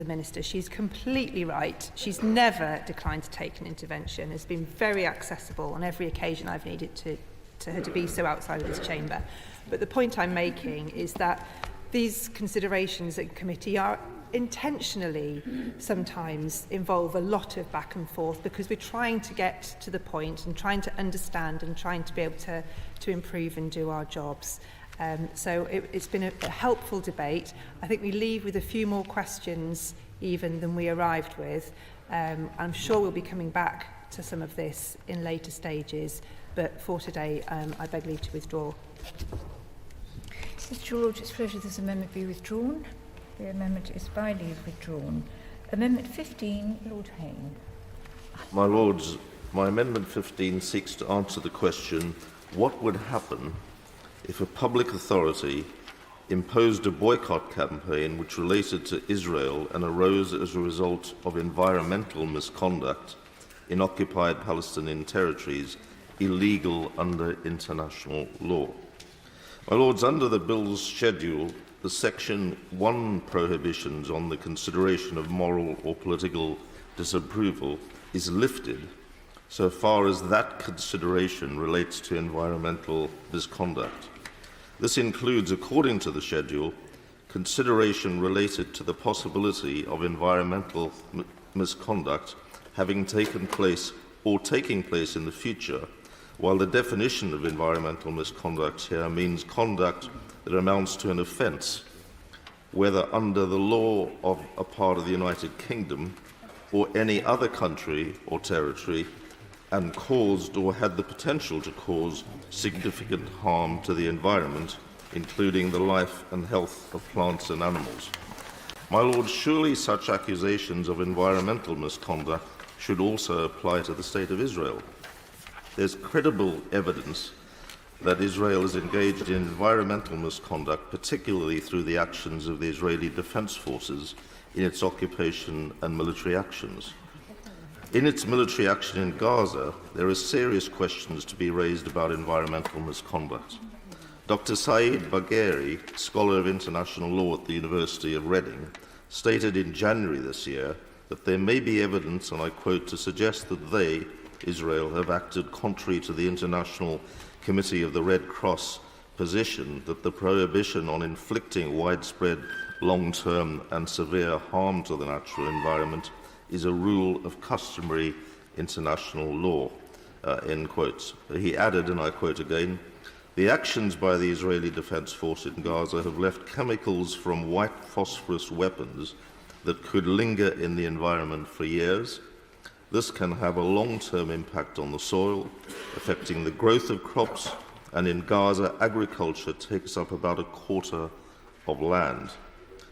the Minister. She's completely right. She's never declined to take an intervention. Has been very accessible on every occasion I've needed to her to be so outside of this chamber. But the point I'm making is that these considerations at committee are intentionally sometimes involve a lot of back and forth because we're trying to get to the point and trying to understand and trying to be able to improve and do our jobs. So it's been a helpful debate. I think we leave with a few more questions even than we arrived with. I'm sure we'll be coming back to some of this in later stages, but for today I beg leave to withdraw. Mr. George, it's a pleasure this amendment be withdrawn. The amendment is by leave withdrawn. Amendment 15, Lord Hayne. My Lords, my Amendment 15 seeks to answer the question, what would happen if a public authority imposed a boycott campaign which related to Israel and arose as a result of environmental misconduct in occupied Palestinian territories, illegal under international law? My Lords, under the Bill's schedule, the Section 1 prohibitions on the consideration of moral or political disapproval is lifted so far as that consideration relates to environmental misconduct. This includes, according to the schedule, consideration related to the possibility of environmental misconduct having taken place or taking place in the future, while the definition of environmental misconduct here means conduct that amounts to an offence, whether under the law of a part of the United Kingdom or any other country or territory, and caused or had the potential to cause significant harm to the environment, including the life and health of plants and animals. My Lord, surely such accusations of environmental misconduct should also apply to the State of Israel. There's credible evidence that Israel is engaged in environmental misconduct, particularly through the actions of the Israeli Defense Forces in its occupation and military actions. In its military action in Gaza, there are serious questions to be raised about environmental misconduct. Dr. Saeed Bagheri, scholar of international law at the University of Reading, stated in January this year that there may be evidence, and I quote, to suggest that they, Israel, have acted contrary to the International Committee of the Red Cross position that the prohibition on inflicting widespread, long-term and severe harm to the natural environment is a rule of customary international law, end quotes. He added, and I quote again, the actions by the Israeli Defense Force in Gaza have left chemicals from white phosphorus weapons that could linger in the environment for years. This can have a long-term impact on the soil, affecting the growth of crops, and in Gaza, agriculture takes up about a quarter of land.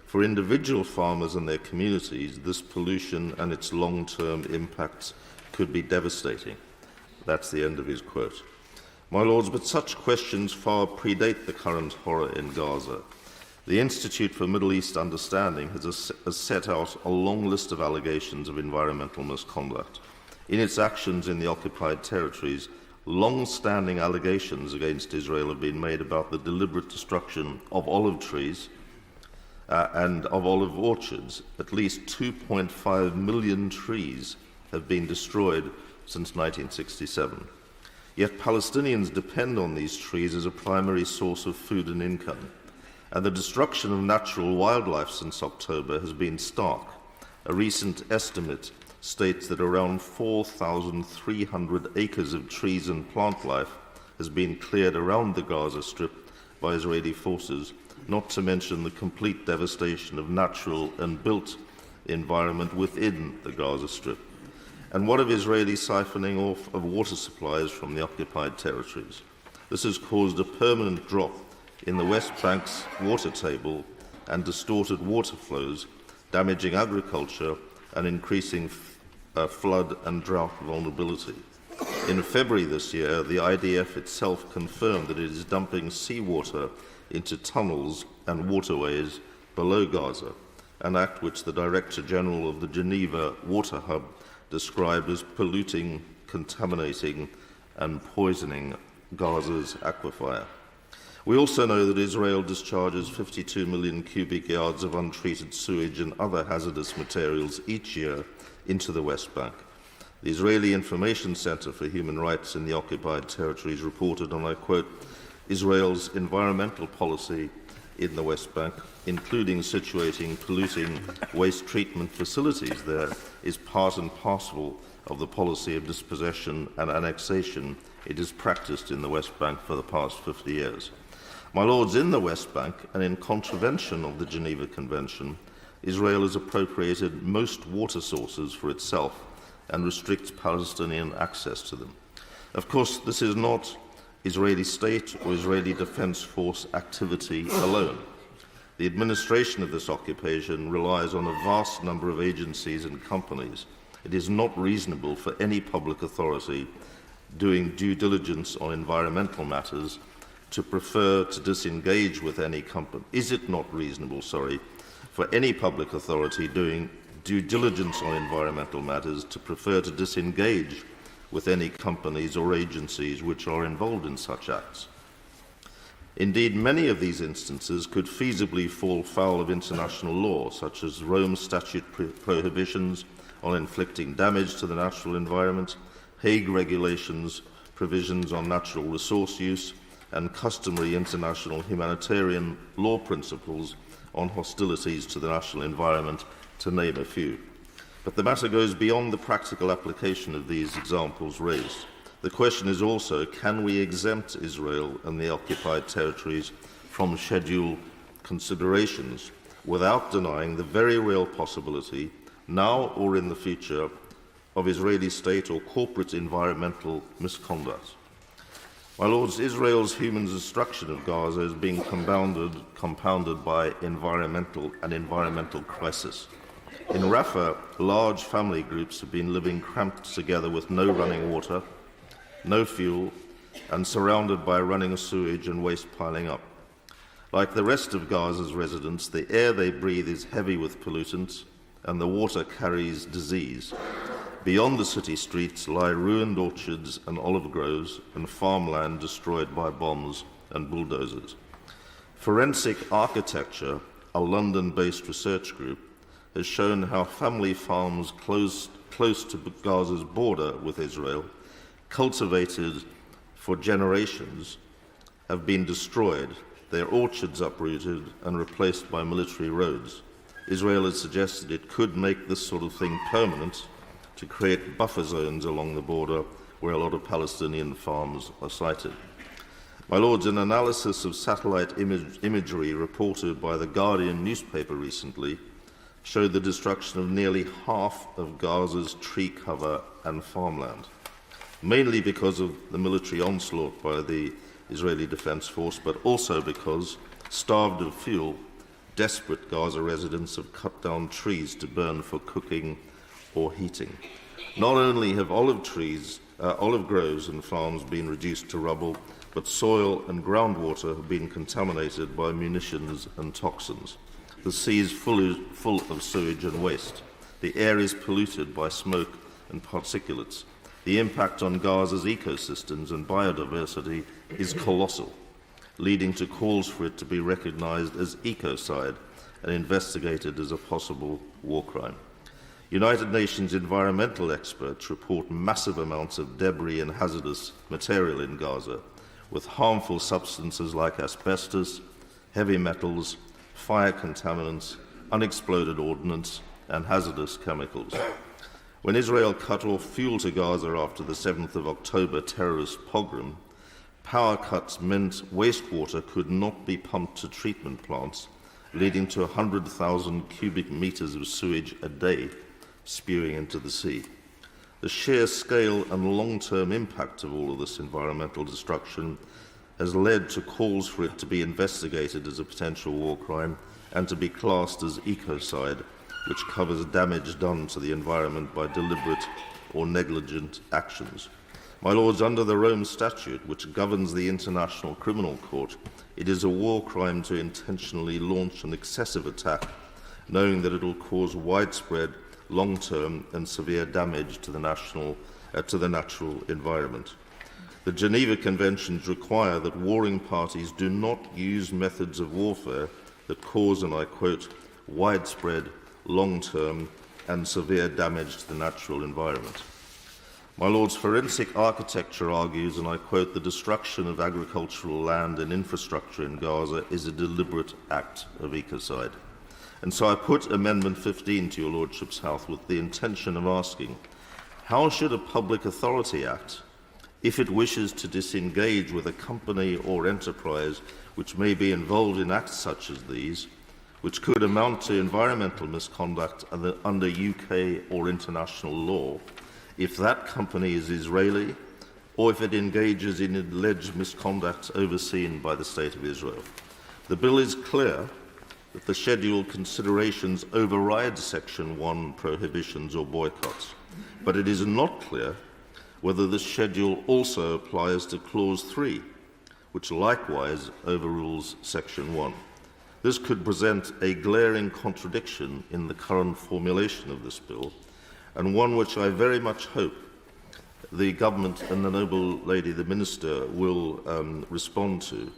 For individual farmers and their communities, this pollution and its long-term impacts could be devastating. That's the end of his quote. My Lords, but such questions far predate the current horror in Gaza. The Institute for Middle East Understanding has set out a long list of allegations of environmental misconduct. In its actions in the occupied territories, long-standing allegations against Israel have been made about the deliberate destruction of olive trees and of olive orchards. At least 2.5 million trees have been destroyed since 1967. Yet Palestinians depend on these trees as a primary source of food and income. And the destruction of natural wildlife since October has been stark. A recent estimate states that around 4,300 acres of trees and plant life has been cleared around the Gaza Strip by Israeli forces, not to mention the complete devastation of natural and built environment within the Gaza Strip. And what of Israeli siphoning off of water supplies from the occupied territories? This has caused a permanent drop in the West Bank's water table and distorted water flows, damaging agriculture and increasing flood and drought vulnerability. In February this year, the IDF itself confirmed that it is dumping seawater into tunnels and waterways below Gaza, an act which the Director General of the Geneva Water Hub described as polluting, contaminating and poisoning Gaza's aquifer. We also know that Israel discharges 52 million cubic yards of untreated sewage and other hazardous materials each year into the West Bank. The Israeli Information Center for Human Rights in the Occupied Territories reported, and I quote, Israel's environmental policy in the West Bank, including situating polluting waste treatment facilities there, is part and parcel of the policy of dispossession and annexation it has practiced in the West Bank for the past 50 years. My Lords, in the West Bank, and in contravention of the Geneva Convention, Israel has appropriated most water sources for itself and restricts Palestinian access to them. Of course, this is not Israeli state or Israeli Defense Force activity alone. The administration of this occupation relies on a vast number of agencies and companies. It is not reasonable for any public authority doing due diligence on environmental matters to prefer to disengage with any company. Is it not reasonable, for any public authority doing due diligence on environmental matters to prefer to disengage with any companies or agencies which are involved in such acts? Indeed, many of these instances could feasibly fall foul of international law, such as Rome Statute prohibitions on inflicting damage to the natural environment, Hague regulations, provisions on natural resource use, and customary international humanitarian law principles on hostilities to the national environment, to name a few. But the matter goes beyond the practical application of these examples raised. The question is also, can we exempt Israel and the occupied territories from schedule considerations without denying the very real possibility, now or in the future, of Israeli state or corporate environmental misconduct? My Lords, Israel's human destruction of Gaza is being compounded by environmental crisis. In Rafah, large family groups have been living cramped together with no running water, no fuel, and surrounded by running sewage and waste piling up. Like the rest of Gaza's residents, the air they breathe is heavy with pollutants, and the water carries disease. Beyond the city streets lie ruined orchards and olive groves and farmland destroyed by bombs and bulldozers. Forensic Architecture, a London-based research group, has shown how family farms close to Gaza's border with Israel, cultivated for generations, have been destroyed, their orchards uprooted and replaced by military roads. Israel has suggested it could make this sort of thing permanent to create buffer zones along the border where a lot of Palestinian farms are sited. My Lords, an analysis of satellite imagery reported by the Guardian newspaper recently showed the destruction of nearly half of Gaza's tree cover and farmland, mainly because of the military onslaught by the Israeli Defense Force, but also because, starved of fuel, desperate Gaza residents have cut down trees to burn for cooking or heating. Not only have olive groves and farms been reduced to rubble, but soil and groundwater have been contaminated by munitions and toxins. The sea is full of sewage and waste. The air is polluted by smoke and particulates. The impact on Gaza's ecosystems and biodiversity is colossal, leading to calls for it to be recognized as ecocide and investigated as a possible war crime. United Nations environmental experts report massive amounts of debris and hazardous material in Gaza, with harmful substances like asbestos, heavy metals, fire contaminants, unexploded ordnance, and hazardous chemicals. When Israel cut off fuel to Gaza after the 7th of October terrorist pogrom, power cuts meant wastewater could not be pumped to treatment plants, leading to 100,000 cubic meters of sewage a day spewing into the sea. The sheer scale and long-term impact of all of this environmental destruction has led to calls for it to be investigated as a potential war crime and to be classed as ecocide, which covers damage done to the environment by deliberate or negligent actions. My Lords, under the Rome Statute, which governs the International Criminal Court, it is a war crime to intentionally launch an excessive attack, knowing that it will cause widespread, long-term and severe damage to the natural environment. The Geneva Conventions require that warring parties do not use methods of warfare that cause, and I quote, widespread, long-term and severe damage to the natural environment. My Lords, forensic architecture argues, and I quote, the destruction of agricultural land and infrastructure in Gaza is a deliberate act of ecocide. And so I put Amendment 15 to your Lordship's House with the intention of asking, how should a public authority act if it wishes to disengage with a company or enterprise which may be involved in acts such as these, which could amount to environmental misconduct under UK or international law, if that company is Israeli or if it engages in alleged misconduct overseen by the State of Israel? The bill is clear that the schedule considerations override Section 1 prohibitions or boycotts, but it is not clear whether the schedule also applies to Clause 3, which likewise overrules Section 1. This could present a glaring contradiction in the current formulation of this bill, and one which I very much hope the Government and the Noble Lady, the Minister, will respond to,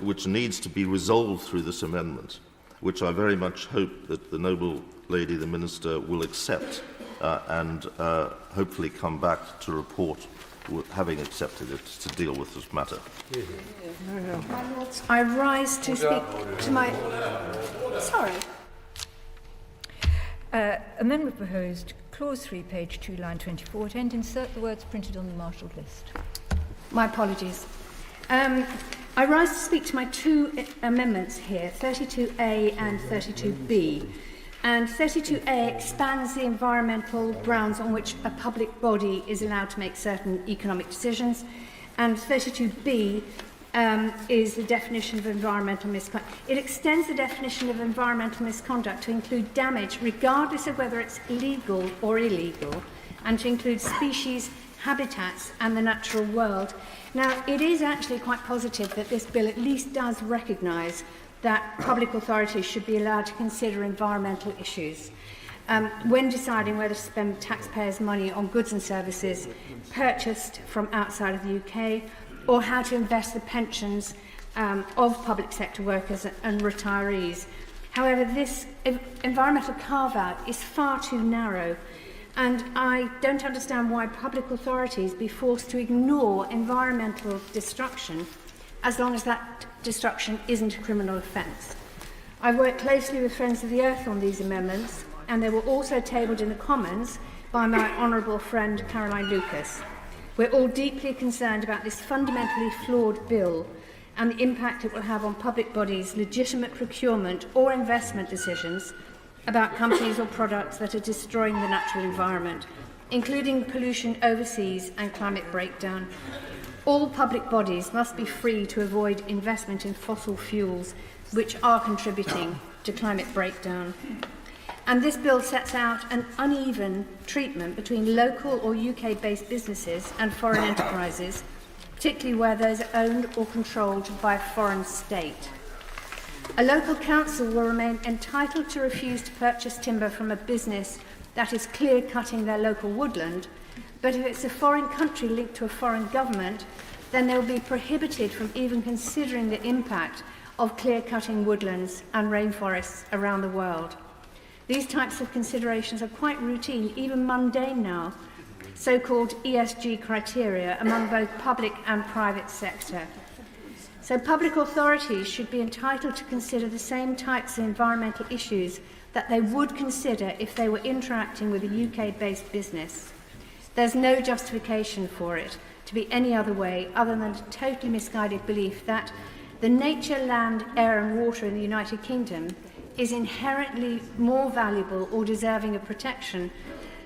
which needs to be resolved through this amendment, which I very much hope that the Noble Lady, the Minister, will accept and hopefully come back to report having accepted it to deal with this matter. My Lords, I rise to speak to my... Sorry. Amendment proposed, Clause 3, page 2, line 24, and insert the words printed on the marshalled list. My apologies. I rise to speak to my two amendments here, 32A and 32B. And 32A expands the environmental grounds on which a public body is allowed to make certain economic decisions. And 32B is the definition of environmental misconduct. It extends the definition of environmental misconduct to include damage, regardless of whether it's legal or illegal, and to include species, habitats, and the natural world. Now, it is actually quite positive that this bill at least does recognise that public authorities should be allowed to consider environmental issues when deciding whether to spend taxpayers' money on goods and services purchased from outside of the UK, or how to invest the pensions of public sector workers and retirees. However, this environmental carve-out is far too narrow, and I don't understand why public authorities be forced to ignore environmental destruction as long as that destruction isn't a criminal offence. I've worked closely with Friends of the Earth on these amendments, and they were also tabled in the Commons by my honourable friend Caroline Lucas. We're all deeply concerned about this fundamentally flawed bill and the impact it will have on public bodies' legitimate procurement or investment decisions about companies or products that are destroying the natural environment, including pollution overseas and climate breakdown. All public bodies must be free to avoid investment in fossil fuels, which are contributing to climate breakdown. And this bill sets out an uneven treatment between local or UK-based businesses and foreign enterprises, particularly where those are owned or controlled by a foreign state. A local council will remain entitled to refuse to purchase timber from a business that is clear-cutting their local woodland, but if it's a foreign country linked to a foreign government, then they will be prohibited from even considering the impact of clear-cutting woodlands and rainforests around the world. These types of considerations are quite routine, even mundane now, so-called ESG criteria among both public and private sector. So public authorities should be entitled to consider the same types of environmental issues that they would consider if they were interacting with a UK-based business. There's no justification for it to be any other way other than a totally misguided belief that the nature, land, air and water in the United Kingdom is inherently more valuable or deserving of protection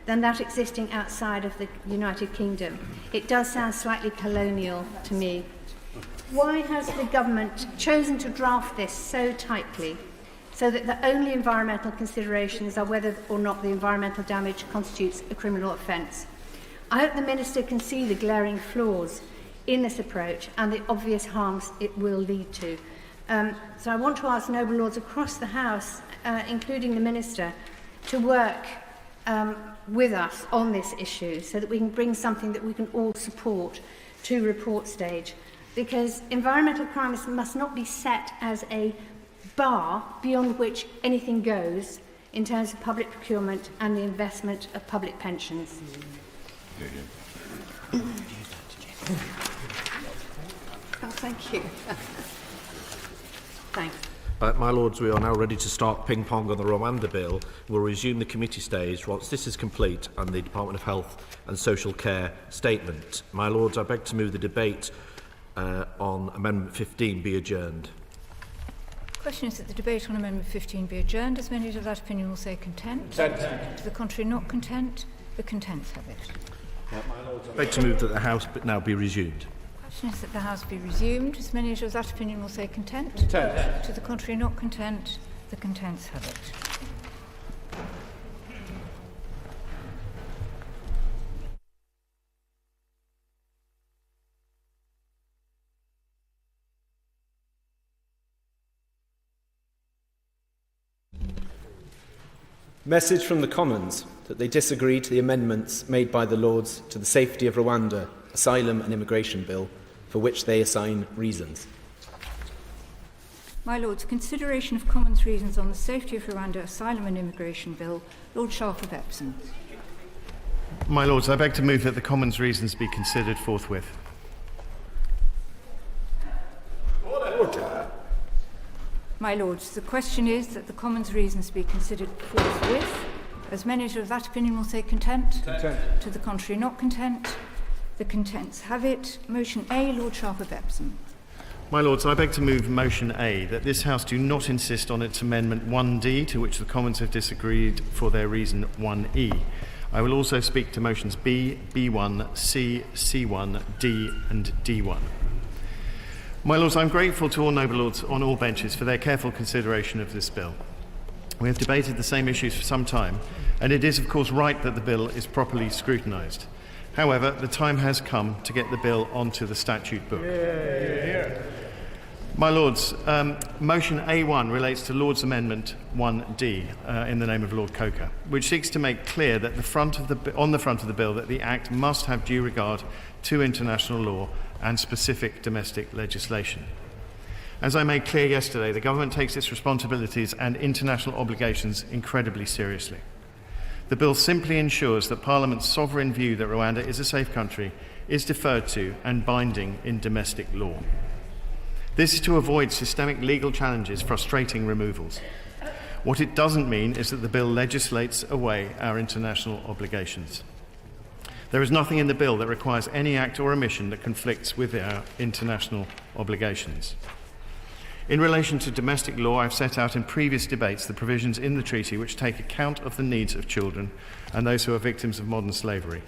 than that existing outside of the United Kingdom. It does sound slightly colonial to me. Why has the government chosen to draft this so tightly so that the only environmental considerations are whether or not the environmental damage constitutes a criminal offence? I hope the Minister can see the glaring flaws in this approach and the obvious harms it will lead to. So I want to ask noble lords across the House, including the Minister, to work with us on this issue so that we can bring something that we can all support to report stage, because environmental crimes must not be set as a bar beyond which anything goes in terms of public procurement and the investment of public pensions. Oh, thank you. Thanks. My Lords, we are now ready to start ping-pong on the Rwanda Bill. We'll resume the committee stage once this is complete and the Department of Health and Social Care statement. My Lords, I beg to move the debate on Amendment 15 be adjourned. The question is that the debate on Amendment 15 be adjourned. As many of that opinion will say content. Content. To the contrary, not content. The contents have it. I beg to move that the House now be resumed. The question is that the House be resumed. As many of that opinion will say content. Content. To the contrary, not content. The contents have it. Message from the Commons that they disagree to the amendments made by the Lords to the Safety of Rwanda, Asylum and Immigration Bill, for which they assign reasons. My Lords, consideration of Commons reasons on the Safety of Rwanda, Asylum and Immigration Bill. Lord Sharp of Epsom. My Lords, I beg to move that the Commons reasons be considered forthwith. Order. My Lords, the question is that the Commons reasons be considered forthwith. As many of that opinion will say content. Content. To the contrary, not content. The contents have it. Motion A, Lord Sharp of Epsom. My Lords, I beg to move motion A, that this House do not insist on its Amendment 1D, to which the Commons have disagreed for their reason 1E. I will also speak to motions B, B1, C, C1, D and D1. My Lords, I am grateful to all noble Lords on all benches for their careful consideration of this bill. We have debated the same issues for some time, and it is of course right that the bill is properly scrutinised. However, the time has come to get the bill onto the statute book. My Lords, motion A1 relates to Lord's Amendment 1D in the name of Lord Coker, which seeks to make clear that on the front of the bill that the Act must have due regard to international law and specific domestic legislation. As I made clear yesterday, the government takes its responsibilities and international obligations incredibly seriously. The bill simply ensures that Parliament's sovereign view that Rwanda is a safe country is deferred to and binding in domestic law. This is to avoid systemic legal challenges frustrating removals. What it doesn't mean is that the bill legislates away our international obligations. There is nothing in the bill that requires any act or omission that conflicts with our international obligations. In relation to domestic law, I've set out in previous debates the provisions in the treaty which take account of the needs of children and those who are victims of modern slavery.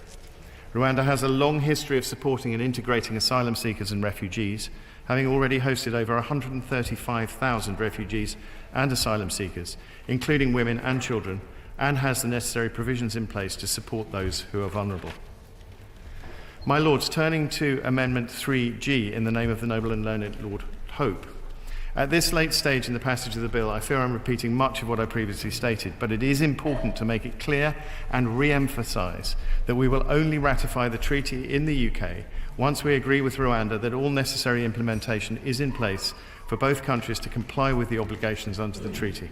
Rwanda has a long history of supporting and integrating asylum seekers and refugees, having already hosted over 135,000 refugees and asylum seekers, including women and children, and has the necessary provisions in place to support those who are vulnerable. My Lords, turning to Amendment 3G in the name of the noble and learned Lord Hope. At this late stage in the passage of the bill, I fear I'm repeating much of what I previously stated, but it is important to make it clear and re-emphasise that we will only ratify the treaty in the UK once we agree with Rwanda that all necessary implementation is in place for both countries to comply with the obligations under the treaty.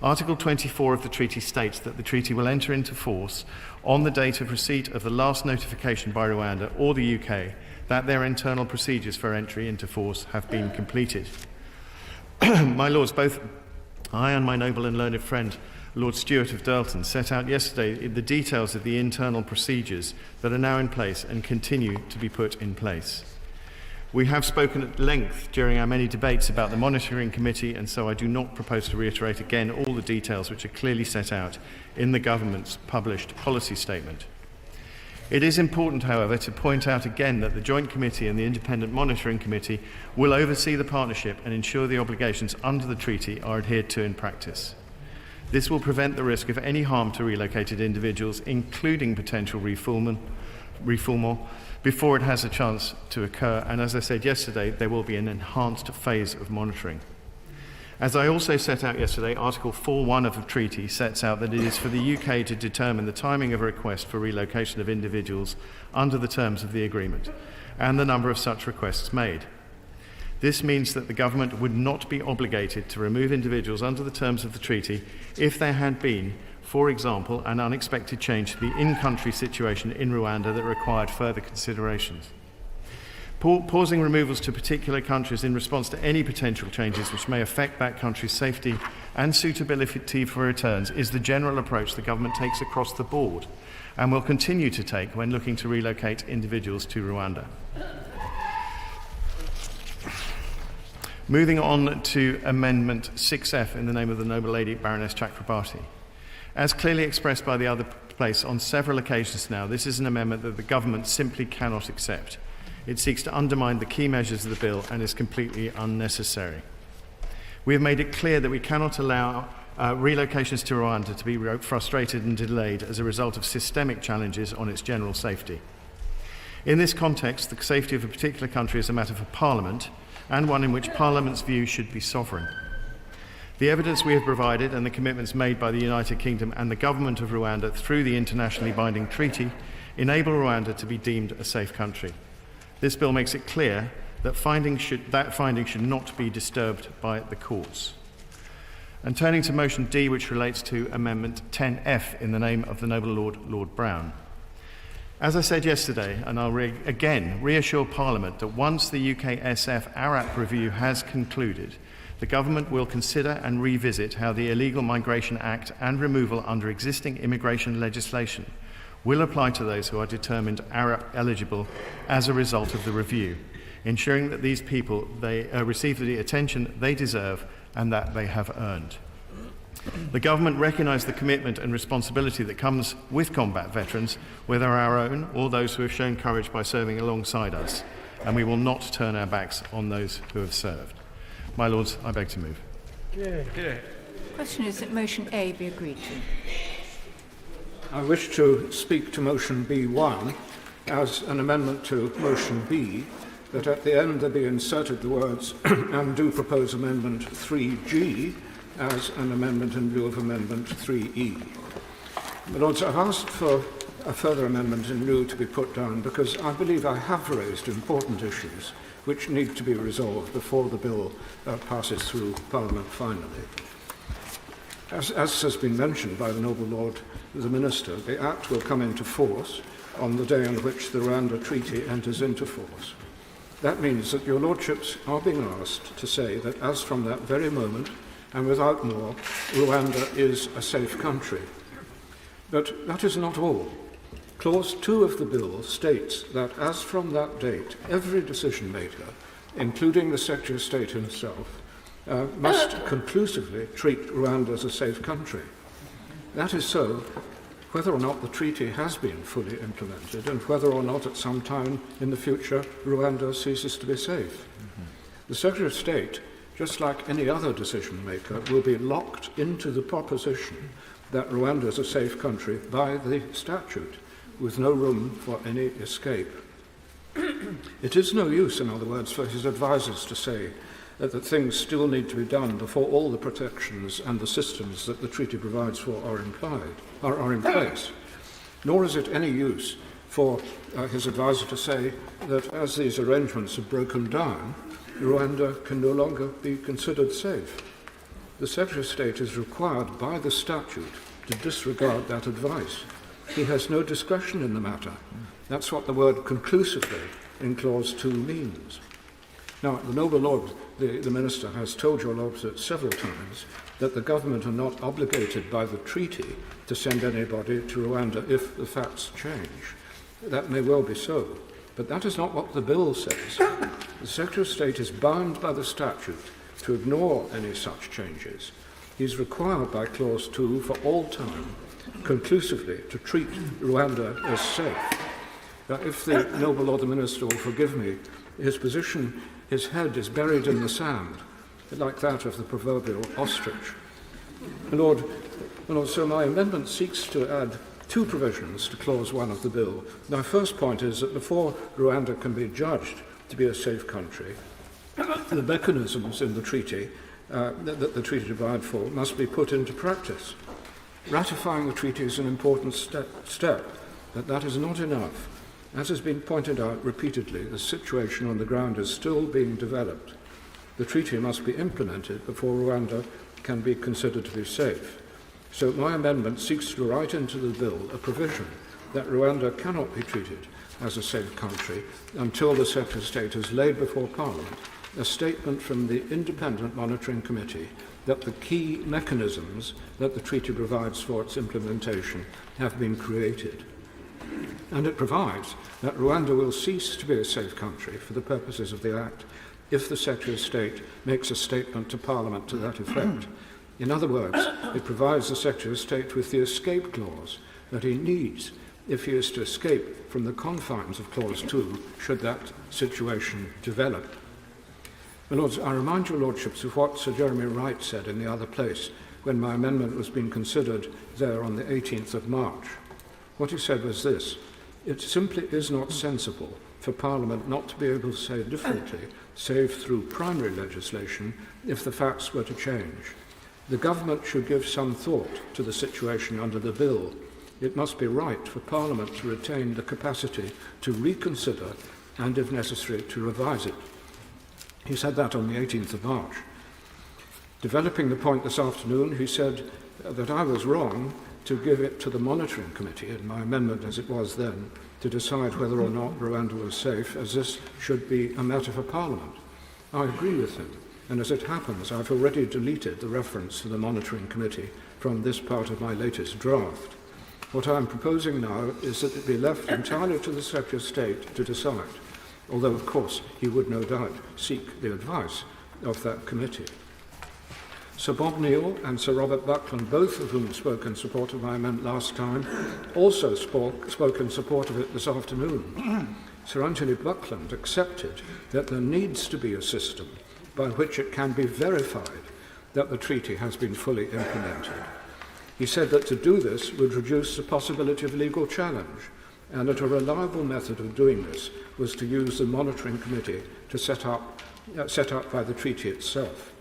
Article 24 of the treaty states that the treaty will enter into force on the date of receipt of the last notification by Rwanda or the UK that their internal procedures for entry into force have been completed. My Lords, both I and my noble and learned friend Lord Stewart of Dirleton set out yesterday the details of the internal procedures that are now in place and continue to be put in place. We have spoken at length during our many debates about the monitoring committee, and so I do not propose to reiterate again all the details which are clearly set out in the government's published policy statement. It is important, however, to point out again that the Joint Committee and the Independent Monitoring Committee will oversee the partnership and ensure the obligations under the treaty are adhered to in practice. This will prevent the risk of any harm to relocated individuals, including potential refoulement, before it has a chance to occur, and as I said yesterday, there will be an enhanced phase of monitoring. As I also set out yesterday, Article 4.1 of the treaty sets out that it is for the UK to determine the timing of a request for relocation of individuals under the terms of the agreement and the number of such requests made. This means that the government would not be obligated to remove individuals under the terms of the treaty if there had been, for example, an unexpected change to the in-country situation in Rwanda that required further considerations. Pausing removals to particular countries in response to any potential changes which may affect that country's safety and suitability for returns is the general approach the government takes across the board and will continue to take when looking to relocate individuals to Rwanda. Moving on to Amendment 6F in the name of the Noble Lady Baroness Chakrabarty. As clearly expressed by the other place on several occasions now, this is an amendment that the government simply cannot accept. It seeks to undermine the key measures of the bill and is completely unnecessary. We have made it clear that we cannot allow relocations to Rwanda to be frustrated and delayed as a result of systemic challenges on its general safety. In this context, the safety of a particular country is a matter for Parliament, and one in which Parliament's view should be sovereign. The evidence we have provided and the commitments made by the United Kingdom and the government of Rwanda through the internationally binding treaty enable Rwanda to be deemed a safe country. This bill makes it clear that that finding should not be disturbed by the courts. And turning to motion D, which relates to Amendment 10F in the name of the Noble Lord, Lord Brown. As I said yesterday, and I'll again reassure Parliament that once the UKSF ARAP review has concluded, the government will consider and revisit how the Illegal Migration Act and removal under existing immigration legislation will apply to those who are determined ARAP eligible as a result of the review, ensuring that these people receive the attention they deserve and that they have earned. The government recognised the commitment and responsibility that comes with combat veterans, whether our own or those who have shown courage by serving alongside us, and we will not turn our backs on those who have served. My Lords, I beg to move. The question is that motion A be agreed to. I wish to speak to motion B1 as an amendment to motion B, that at the end there be inserted the words and do propose amendment 3G as an amendment in lieu of amendment 3E. My Lords, I've asked for a further amendment in lieu to be put down because I believe I have raised important issues which need to be resolved before the bill passes through Parliament finally. As has been mentioned by the Noble Lord the Minister, the Act will come into force on the day on which the Rwanda Treaty enters into force. That means that your Lordships are being asked to say that as from that very moment, and without more, Rwanda is a safe country. But that is not all. Clause 2 of the bill states that as from that date, every decision maker, including the Secretary of State himself, must conclusively treat Rwanda as a safe country. That is so whether or not the treaty has been fully implemented and whether or not at some time in the future Rwanda ceases to be safe. The Secretary of State, just like any other decision maker, will be locked into the proposition that Rwanda is a safe country by the statute, with no room for any escape. It is no use, in other words, for his advisers to say that things still need to be done before all the protections and the systems that the treaty provides for are in place. Nor is it any use for his adviser to say that as these arrangements have broken down, Rwanda can no longer be considered safe. The Secretary of State is required by the statute to disregard that advice. He has no discretion in the matter. That's what the word conclusively in clause 2 means. Now, the Noble Lord, the Minister, has told your Lordship several times that the government are not obligated by the treaty to send anybody to Rwanda if the facts change. That may well be so, but that is not what the bill says. The Secretary of State is bound by the statute to ignore any such changes. He is required by clause 2 for all time conclusively to treat Rwanda as safe. Now, if the Noble Lord the Minister will forgive me, his position, his head is buried in the sand, like that of the proverbial ostrich. Lord, so my amendment seeks to add two provisions to clause 1 of the bill. My first point is that before Rwanda can be judged to be a safe country, the mechanisms in the treaty that the treaty provides for must be put into practice. Ratifying the treaty is an important step, but that is not enough. As has been pointed out repeatedly, the situation on the ground is still being developed. The treaty must be implemented before Rwanda can be considered to be safe. So my amendment seeks to write into the bill a provision that Rwanda cannot be treated as a safe country until the Secretary of State has laid before Parliament a statement from the Independent Monitoring Committee that the key mechanisms that the treaty provides for its implementation have been created. And it provides that Rwanda will cease to be a safe country for the purposes of the Act if the Secretary of State makes a statement to Parliament to that effect. In other words, it provides the Secretary of State with the escape clause that he needs if he is to escape from the confines of Clause 2 should that situation develop. My Lords, I remind your Lordships of what Sir Jeremy Wright said in the other place when my amendment was being considered there on the 18th of March. What he said was this: it simply is not sensible for Parliament not to be able to say differently, save through primary legislation, if the facts were to change. The government should give some thought to the situation under the bill. It must be right for Parliament to retain the capacity to reconsider and, if necessary, to revise it. He said that on the 18th of March. Developing the point this afternoon, he said that I was wrong to give it to the Monitoring Committee, in my amendment as it was then, to decide whether or not Rwanda was safe, as this should be a matter for Parliament. I agree with him, and as it happens, I've already deleted the reference to the Monitoring Committee from this part of my latest draft. What I am proposing now is that it be left entirely to the Secretary of State to decide, although, of course, he would no doubt seek the advice of that committee. Sir Bob Neill and Sir Robert Buckland, both of whom spoke in support of my amendment last time, also spoke in support of it this afternoon. Sir Anthony Buckland accepted that there needs to be a system by which it can be verified that the treaty has been fully implemented. He said that to do this would reduce the possibility of legal challenge, and that a reliable method of doing this was to use the Monitoring Committee set up by the treaty itself.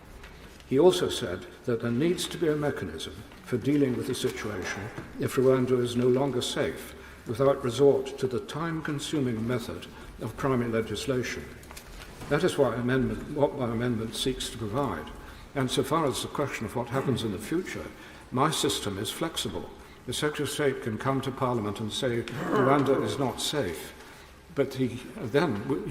He also said that there needs to be a mechanism for dealing with the situation if Rwanda is no longer safe, without resort to the time-consuming method of primary legislation. That is what my amendment seeks to provide. And so far as the question of what happens in the future, my system is flexible. The Secretary of State can come to Parliament and say Rwanda is not safe, but he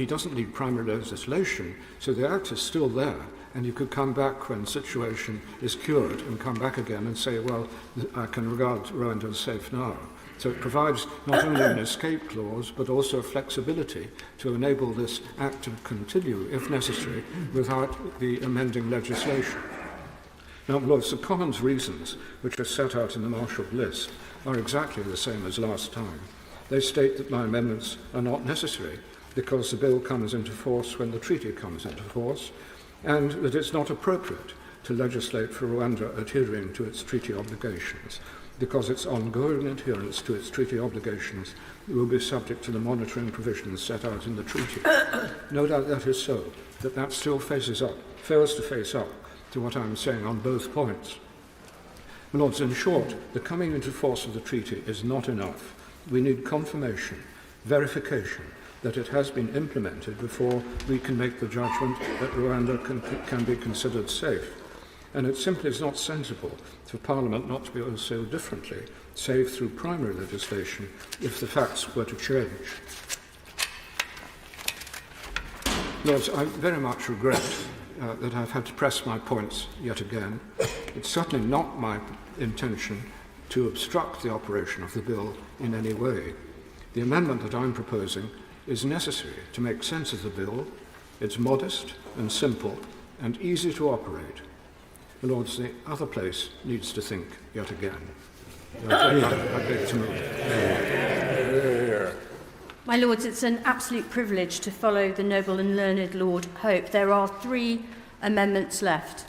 doesn't need primary legislation, so the Act is still there, and you could come back when the situation is cured and come back again and say, well, I can regard Rwanda as safe now. So it provides not only an escape clause, but also flexibility to enable this Act to continue, if necessary, without the amending legislation. Now, Lords, the Commons' reasons, which are set out in the marshalled list, are exactly the same as last time. They state that my amendments are not necessary because the bill comes into force when the treaty comes into force, and that it's not appropriate to legislate for Rwanda adhering to its treaty obligations, because its ongoing adherence to its treaty obligations will be subject to the monitoring provisions set out in the treaty. No doubt that is so, but that still fails to face up to what I'm saying on both points. My Lords, in short, the coming into force of the treaty is not enough. We need confirmation, verification, that it has been implemented before we can make the judgment that Rwanda can be considered safe. And it simply is not sensible for Parliament not to be able to say differently, save through primary legislation, if the facts were to change. Lords, I very much regret that I've had to press my points yet again. It's certainly not my intention to obstruct the operation of the bill in any way. The amendment that I'm proposing is necessary to make sense of the bill. It's modest and simple and easy to operate. The Lords, the other place needs to think yet again. I beg to move. My Lords, it's an absolute privilege to follow the noble and learned Lord Hope. There are 3 amendments left: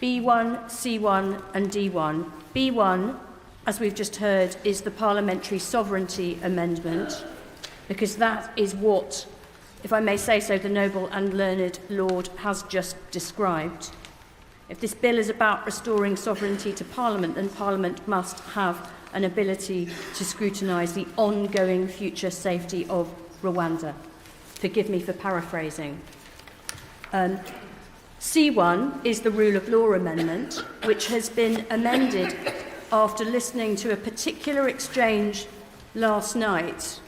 B1, C1 and D1. B1, as we've just heard, is the Parliamentary Sovereignty Amendment, because that is what, if I may say so, the noble and learned Lord has just described. If this bill is about restoring sovereignty to Parliament, then Parliament must have an ability to scrutinise the ongoing future safety of Rwanda. Forgive me for paraphrasing. C1 is the Rule of Law Amendment, which has been amended after listening to a particular exchange last night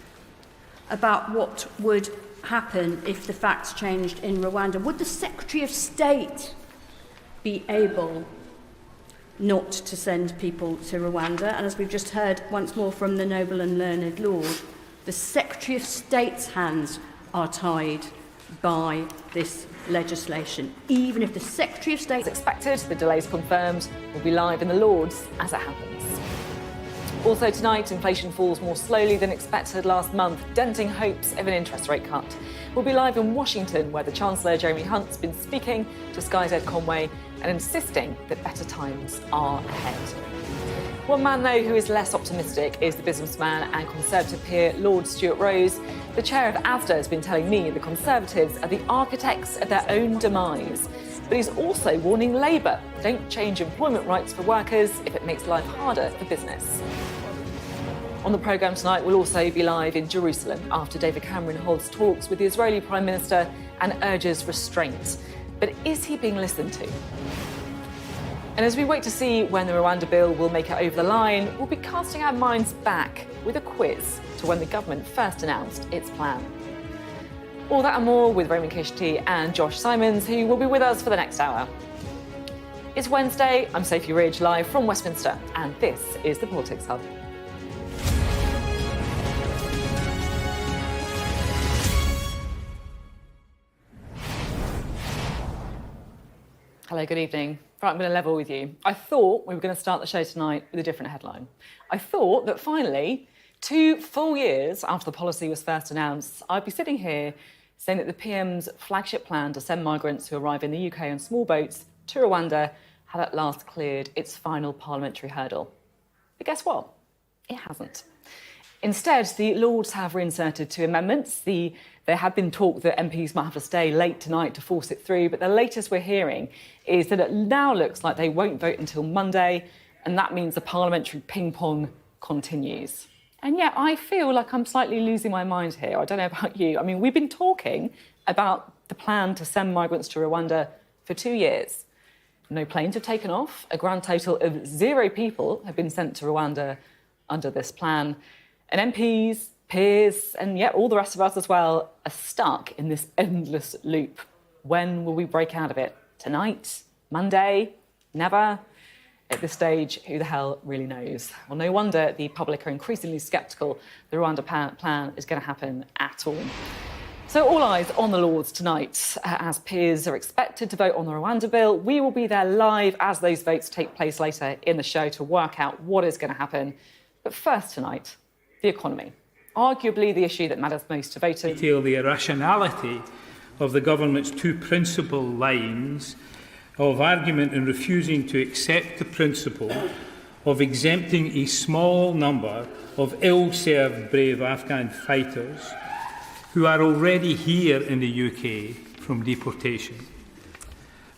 about what would happen if the facts changed in Rwanda. Would the Secretary of State be able not to send people to Rwanda? And as we've just heard once more from the noble and learned Lord, the Secretary of State's hands are tied by this legislation. Even if the Secretary of State... As expected, the delays confirmed will be live in the Lords as it happens. Also tonight, inflation falls more slowly than expected last month, denting hopes of an interest rate cut. We'll be live in Washington, where the Chancellor, Jeremy Hunt's been speaking to Sky's Ed Conway and insisting that better times are ahead. One man, though, who is less optimistic is the businessman and Conservative peer Lord Stuart Rose. The chair of ASDA has been telling me the Conservatives are the architects of their own demise. But he's also warning Labour, don't change employment rights for workers if it makes life harder for business. On the programme tonight, we'll also be live in Jerusalem after David Cameron holds talks with the Israeli Prime Minister and urges restraint. But is he being listened to? And as we wait to see when the Rwanda bill will make it over the line, we'll be casting our minds back with a quiz to when the government first announced its plan. All that and more with Roman Kishti and Josh Simons, who will be with us for the next hour. It's Wednesday, I'm Sophie Ridge, live from Westminster, and this is the Politics Hub. Hello, good evening. Right, I'm going to level with you. I thought we were going to start the show tonight with a different headline. I thought that finally, 2 full years after the policy was first announced, I'd be sitting here saying that the PM's flagship plan to send migrants who arrive in the UK on small boats to Rwanda had at last cleared its final parliamentary hurdle. But guess what? It hasn't. Instead, the Lords have reinserted 2 amendments. There had been talk that MPs might have to stay late tonight to force it through, but the latest we're hearing is that it now looks like they won't vote until Monday, and that means the parliamentary ping-pong continues. And yet I feel like I'm slightly losing my mind here. I don't know about you. I mean, we've been talking about the plan to send migrants to Rwanda for 2 years. No planes have taken off. A grand total of 0 people have been sent to Rwanda under this plan. And MPs, peers, and yet all the rest of us as well are stuck in this endless loop. When will we break out of it? Tonight? Monday? Never? At this stage, who the hell really knows? Well, no wonder the public are increasingly sceptical the Rwanda plan is going to happen at all. So all eyes on the Lords tonight. As peers are expected to vote on the Rwanda bill, we will be there live as those votes take place later in the show to work out what is going to happen. But first tonight, the economy. Arguably the issue that matters most to voters. Detail the irrationality of the government's 2 principal lines of argument in refusing to accept the principle of exempting a small number of ill-served brave Afghan fighters who are already here in the UK from deportation.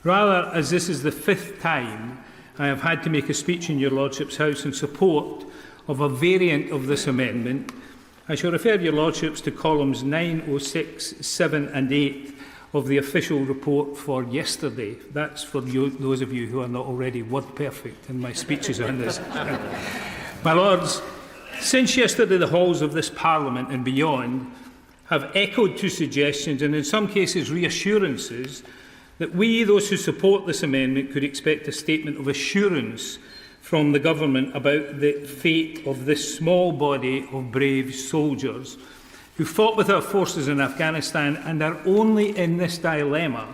Rather, as this is the 5th time I have had to make a speech in your Lordship's House in support of a variant of this amendment, I shall refer your Lordships to columns 9, 06, 7 and 8 of the official report for yesterday. That's for those of you who are not already word perfect in my speeches on this. My Lords, since yesterday the halls of this Parliament and beyond have echoed to suggestions and in some cases reassurances that we, those who support this amendment, could expect a statement of assurance from the government about the fate of this small body of brave soldiers who fought with our forces in Afghanistan and are only in this dilemma,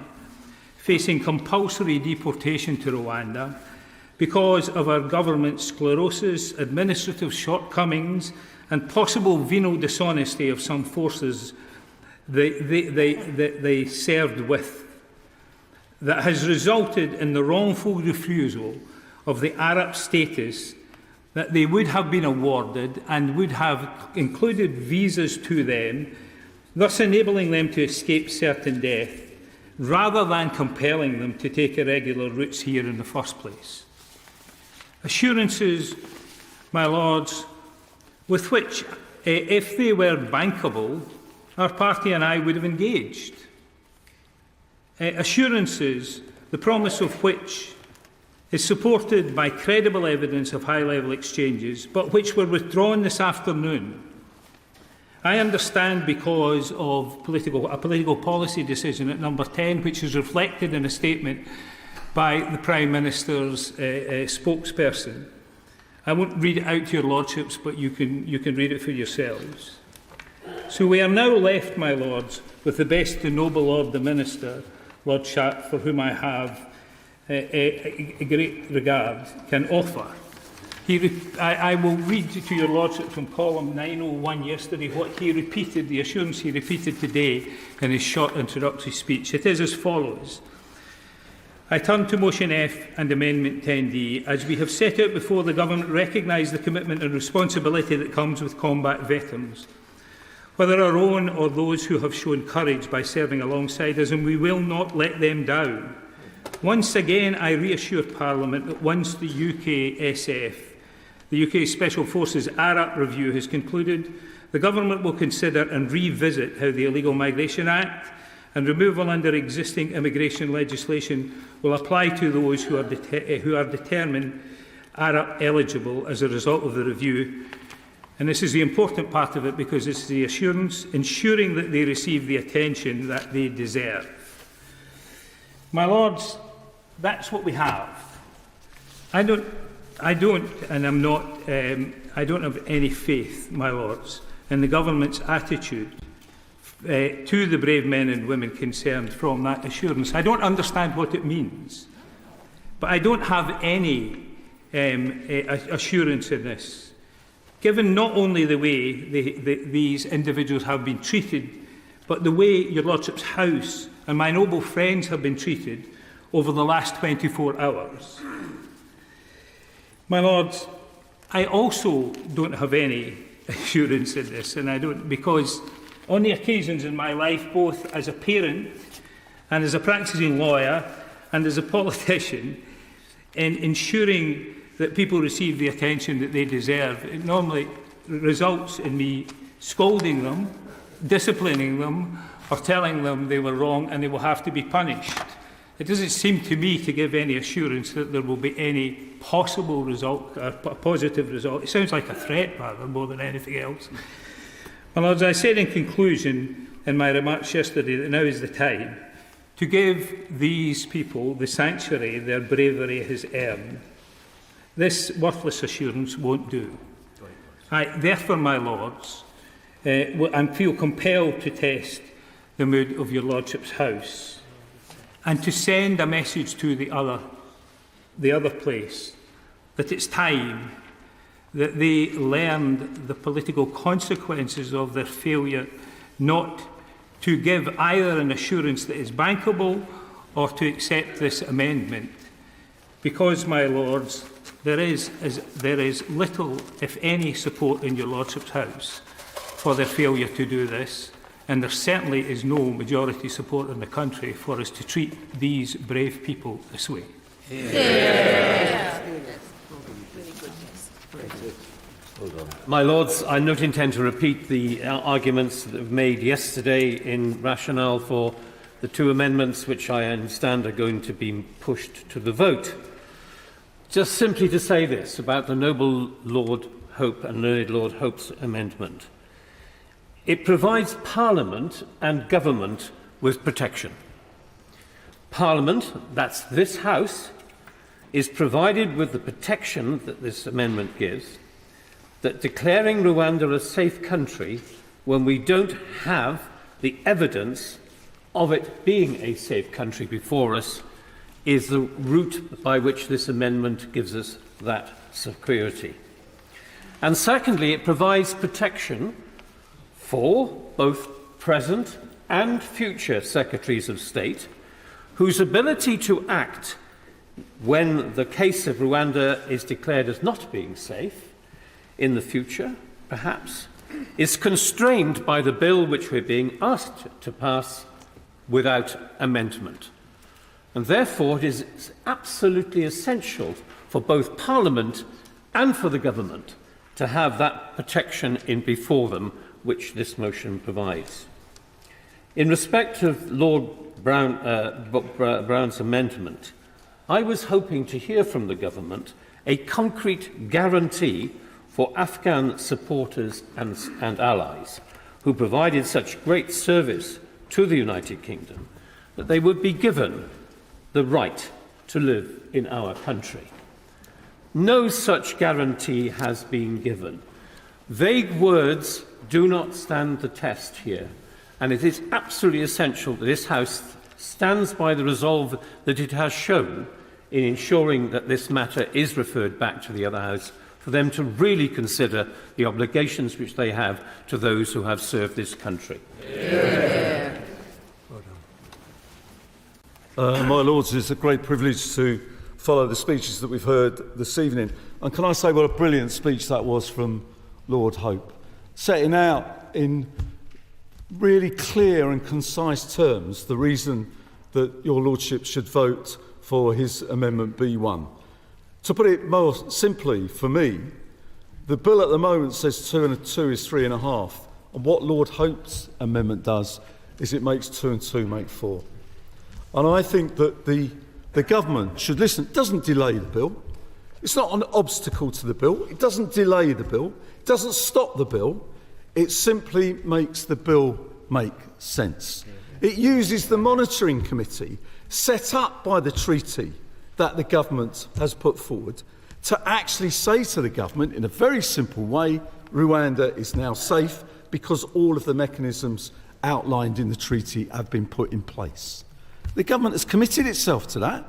facing compulsory deportation to Rwanda because of our government's sclerosis, administrative shortcomings and possible venal dishonesty of some forces they served with, that has resulted in the wrongful refusal of the Arab status that they would have been awarded and would have included visas to them, thus enabling them to escape certain death, rather than compelling them to take irregular routes here in the first place. Assurances, my lords, with which, if they were bankable, our party and I would have engaged. Assurances, the promise of which is supported by credible evidence of high-level exchanges, but which were withdrawn this afternoon. I understand because of a political policy decision at number 10, which is reflected in a statement by the Prime Minister's spokesperson. I won't read it out to your lordships, but you can read it for yourselves. So we are now left, my lords, with the best and noble Lord the Minister, Lord Sharp, for whom I have a great regard, can offer. I will read to your lordship from column 901 yesterday what he repeated, the assurance he repeated today in his short introductory speech. It is as follows. I turn to motion F and amendment 10D. As we have set out before, the government recognise the commitment and responsibility that comes with combat veterans, whether our own or those who have shown courage by serving alongside us, and we will not let them down. Once again, I reassure Parliament that once the UKSF, the UK Special Forces ARAP review has concluded, the Government will consider and revisit how the Illegal Migration Act and removal under existing immigration legislation will apply to those who are determined ARAP eligible as a result of the review. And this is the important part of it, because it's the assurance, ensuring that they receive the attention that they deserve. My lords, that's what we have. I don't have any faith, my lords, in the government's attitude to the brave men and women concerned from that assurance. I don't understand what it means, but I don't have any assurance in this, given not only the way these individuals have been treated, but the way your lordship's house and my noble friends have been treated over the last 24 hours. My lords, I also don't have any assurance in this, and I don't, because on the occasions in my life, both as a parent and as a practising lawyer and as a politician, in ensuring that people receive the attention that they deserve, it normally results in me scolding them, disciplining them, or telling them they were wrong and they will have to be punished. It doesn't seem to me to give any assurance that there will be any possible result, a positive result. It sounds like a threat rather more than anything else. My lords, I said in conclusion in my remarks yesterday that now is the time to give these people the sanctuary their bravery has earned. This worthless assurance won't do. Therefore, my lords, I feel compelled to test the mood of your lordship's house and to send a message to the other place that it's time that they learned the political consequences of their failure not to give either an assurance that is bankable or to accept this amendment. Because, my lords, there is little, if any, support in your lordship's house for their failure to do this, and there certainly is no majority support in the country for us to treat these brave people this way. My Lords, I don't intend to repeat the arguments that were made yesterday in rationale for the two amendments which I understand are going to be pushed to the vote. Just simply to say this about the noble Lord Hope and learned Lord Hope's amendment. It provides Parliament and government with protection. Parliament, that's this House, is provided with the protection that this amendment gives, that declaring Rwanda a safe country when we don't have the evidence of it being a safe country before us is the route by which this amendment gives us that security. And secondly, it provides protection for both present and future Secretaries of State whose ability to act when the case of Rwanda is declared as not being safe in the future, perhaps, is constrained by the bill which we're being asked to pass without amendment. And therefore it is absolutely essential for both Parliament and for the government to have that protection in before them which this motion provides. In respect of Lord Brown's amendment, I was hoping to hear from the government a concrete guarantee for Afghan supporters and allies who provided such great service to the United Kingdom that they would be given the right to live in our country. No such guarantee has been given. Vague words do not stand the test here, and it is absolutely essential that this House stands by the resolve that it has shown in ensuring that this matter is referred back to the other House for them to really consider the obligations which they have to those who have served this country. My Lords, it's a great privilege to follow the speeches that we've heard this evening. And can I say what a brilliant speech that was from Lord Hope, setting out in really clear and concise terms the reason that your Lordship should vote for his Amendment B1. To put it more simply, for me, the bill at the moment says 2 and 2 is 3.5, and what Lord Hope's amendment does is it makes 2 and 2 make 4. And I think that the government should listen. It doesn't delay the bill. It's not an obstacle to the bill. It doesn't delay the bill. It doesn't stop the bill. It simply makes the bill make sense. It uses the monitoring committee set up by the treaty that the government has put forward to actually say to the government in a very simple way, Rwanda is now safe because all of the mechanisms outlined in the treaty have been put in place. The government has committed itself to that,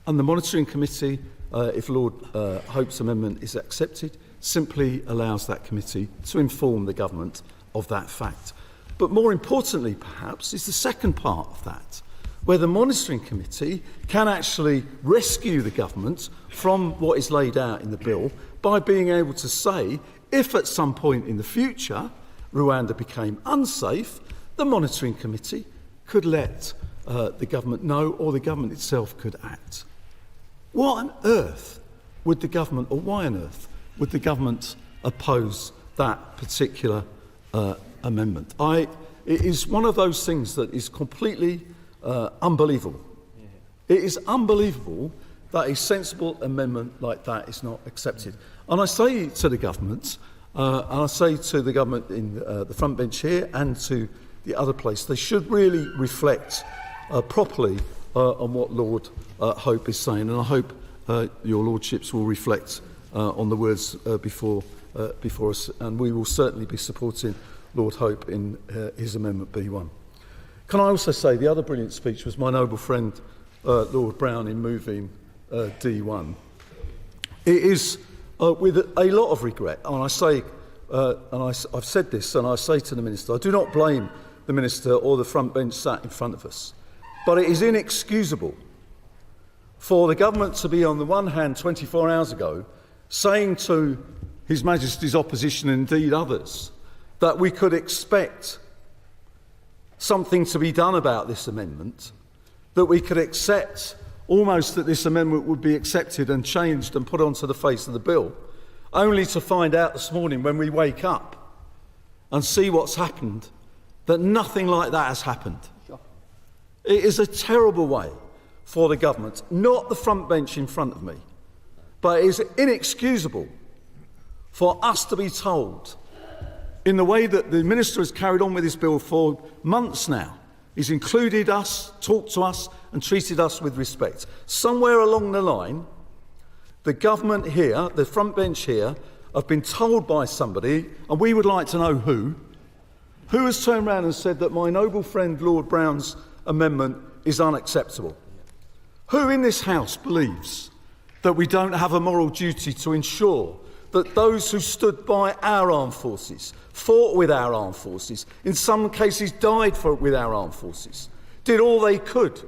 and the monitoring committee, if Lord Hope's amendment is accepted, simply allows that committee to inform the government of that fact. But more importantly, perhaps, is the second part of that, where the monitoring committee can actually rescue the government from what is laid out in the bill by being able to say, if at some point in the future Rwanda became unsafe, the monitoring committee could let the government know, or the government itself could act. What on earth would the government, or why on earth would the government oppose that particular amendment? It is one of those things that is completely unbelievable. It is unbelievable that a sensible amendment like that is not accepted. And I say to the government, and I say to the government in the front bench here and to the other place, they should really reflect properly on what Lord Hope is saying, and I hope your Lordships will reflect on the words before us, and we will certainly be supporting Lord Hope in his Amendment B1. Can I also say the other brilliant speech was my noble friend Lord Brown in moving D1. It is with a lot of regret, and I say, I've said this, and I say to the Minister, I do not blame the Minister or the front bench sat in front of us, but it is inexcusable for the government to be, on the one hand, 24 hours ago, saying to His Majesty's opposition, and indeed others, that we could expect something to be done about this amendment, that we could accept almost that this amendment would be accepted and changed and put onto the face of the bill, only to find out this morning when we wake up and see what's happened, that nothing like that has happened. It is a terrible way for the government, not the front bench in front of me, but it is inexcusable for us to be told, in the way that the Minister has carried on with this bill for months now, he's included us, talked to us and treated us with respect. Somewhere along the line, the government here, the front bench here, have been told by somebody, and we would like to know who has turned around and said that my noble friend Lord Brown's amendment is unacceptable. Who in this House believes that we don't have a moral duty to ensure that those who stood by our armed forces, fought with our armed forces, in some cases died with our armed forces, did all they could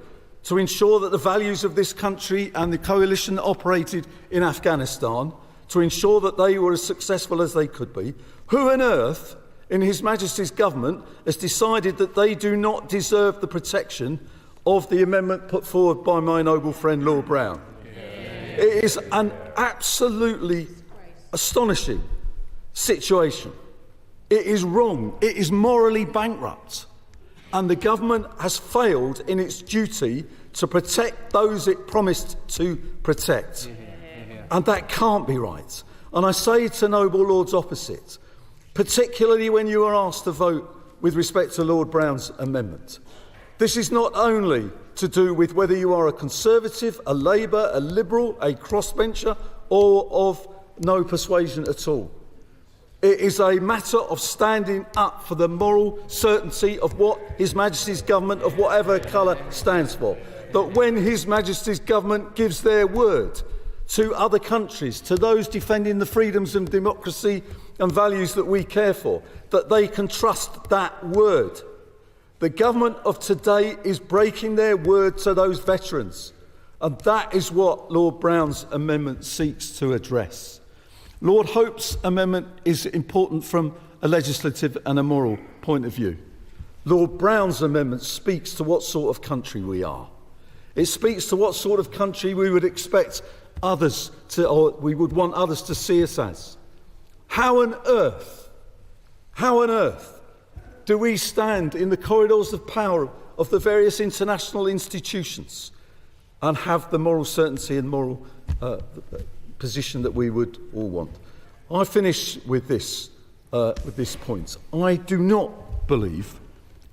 to ensure that the values of this country and the coalition that operated in Afghanistan, to ensure that they were as successful as they could be? Who on earth in His Majesty's government has decided that they do not deserve the protection of the amendment put forward by my noble friend Lord Brown. It is an absolutely astonishing situation. It is wrong. It is morally bankrupt. And the government has failed in its duty to protect those it promised to protect. And that can't be right. And I say to noble lords opposite, particularly when you are asked to vote with respect to Lord Brown's amendment, this is not only to do with whether you are a Conservative, a Labour, a Liberal, a crossbencher, or of no persuasion at all. It is a matter of standing up for the moral certainty of what His Majesty's government, of whatever colour, stands for. That when His Majesty's government gives their word to other countries, to those defending the freedoms and democracy and values that we care for, that they can trust that word. The government of today is breaking their word to those veterans, and that is what Lord Brown's amendment seeks to address. Lord Hope's amendment is important from a legislative and a moral point of view. Lord Brown's amendment speaks to what sort of country we are. It speaks to what sort of country we would expect others to, or we would want others to see us as. How on earth do we stand in the corridors of power of the various international institutions and have the moral certainty and moral position that we would all want? I finish with this point. I do not believe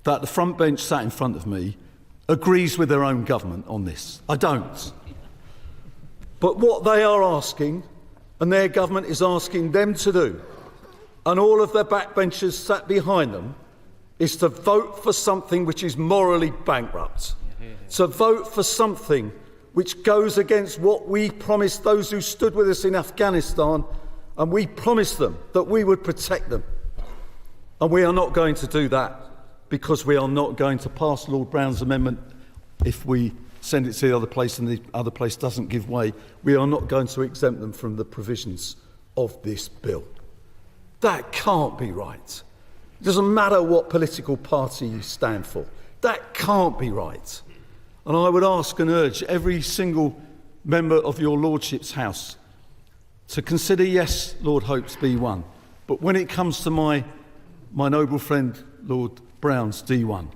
that the front bench sat in front of me agrees with their own government on this. I don't. But what they are asking, and their government is asking them to do, and all of their backbenchers sat behind them, is to vote for something which is morally bankrupt. To vote for something which goes against what we promised those who stood with us in Afghanistan, and we promised them that we would protect them. And we are not going to do that, because we are not going to pass Lord Brown's amendment if we send it to the other place and the other place doesn't give way. We are not going to exempt them from the provisions of this bill. That can't be right. It doesn't matter what political party you stand for. That can't be right. And I would ask and urge every single member of your Lordship's House to consider, yes, Lord Hope's B1, but when it comes to my noble friend Lord Brown's D1,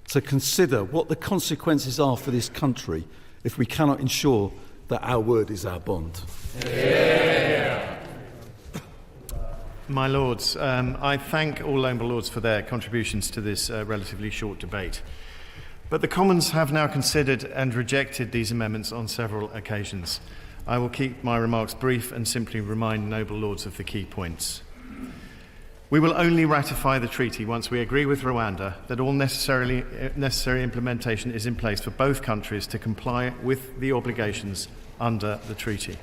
to consider what the consequences are for this country if we cannot ensure that our word is our bond. Yeah. My Lords, I thank all noble lords for their contributions to this relatively short debate. But the Commons have now considered and rejected these amendments on several occasions. I will keep my remarks brief and simply remind noble lords of the key points. We will only ratify the treaty once we agree with Rwanda that all necessary implementation is in place for both countries to comply with the obligations under the treaty.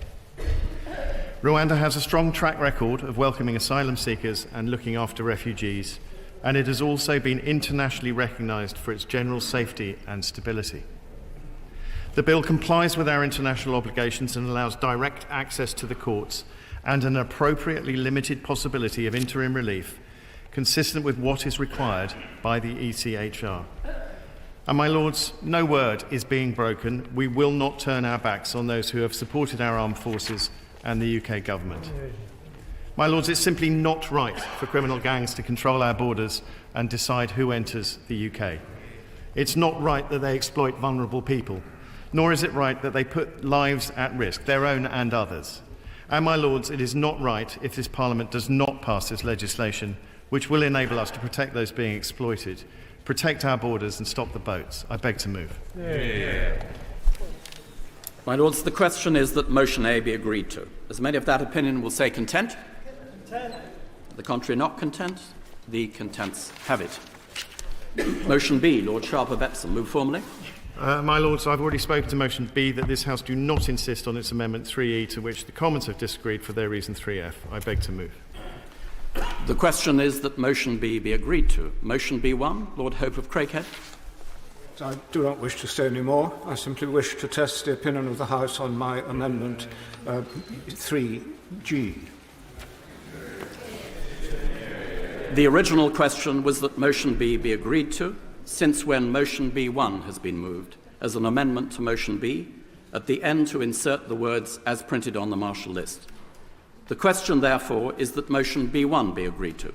Rwanda has a strong track record of welcoming asylum seekers and looking after refugees, and it has also been internationally recognised for its general safety and stability. The bill complies with our international obligations and allows direct access to the courts and an appropriately limited possibility of interim relief, consistent with what is required by the ECHR. And my Lords, no word is being broken. We will not turn our backs on those who have supported our armed forces and the UK government. My Lords, it's simply not right for criminal gangs to control our borders and decide who enters the UK. It's not right that they exploit vulnerable people, nor is it right that they put lives at risk, their own and others. And my Lords, it is not right if this Parliament does not pass this legislation, which will enable us to protect those being exploited, protect our borders and stop the boats. I beg to move. Yeah. My Lords, the question is that motion A be agreed to. As many of that opinion will say content. Content. The contrary not content. The contents have it. Motion B, Lord Sharper-Bepson. Move formally. My Lords, I've already spoken to motion B that this House do not insist on its amendment 3E, to which the Commons have disagreed for their reason 3F. I beg to move. The question is that motion B be agreed to. Motion B1, Lord Hope of Craighead. I do not wish to say any more. I simply wish to test the opinion of the House on my amendment 3G. The original question was that motion B be agreed to, since when motion B1 has been moved as an amendment to motion B, at the end to insert the words as printed on the Marshall list. The question, therefore, is that motion B1 be agreed to.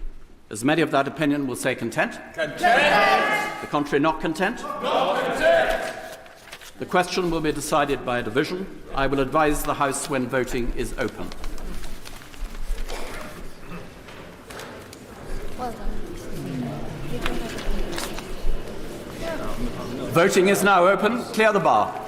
As many of that opinion will say content? Content. The contrary not content? Not content. The question will be decided by a division. I will advise the House when voting is open. Well done. Voting is now open. Clear the bar.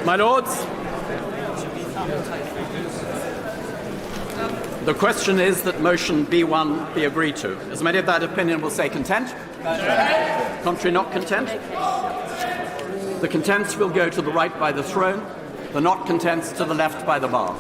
My Lords, the question is that motion B1 be agreed to. As many of that opinion will say content? Content. Contrary not content? The contents will go to the right by the throne, the not contents to the left by the bar.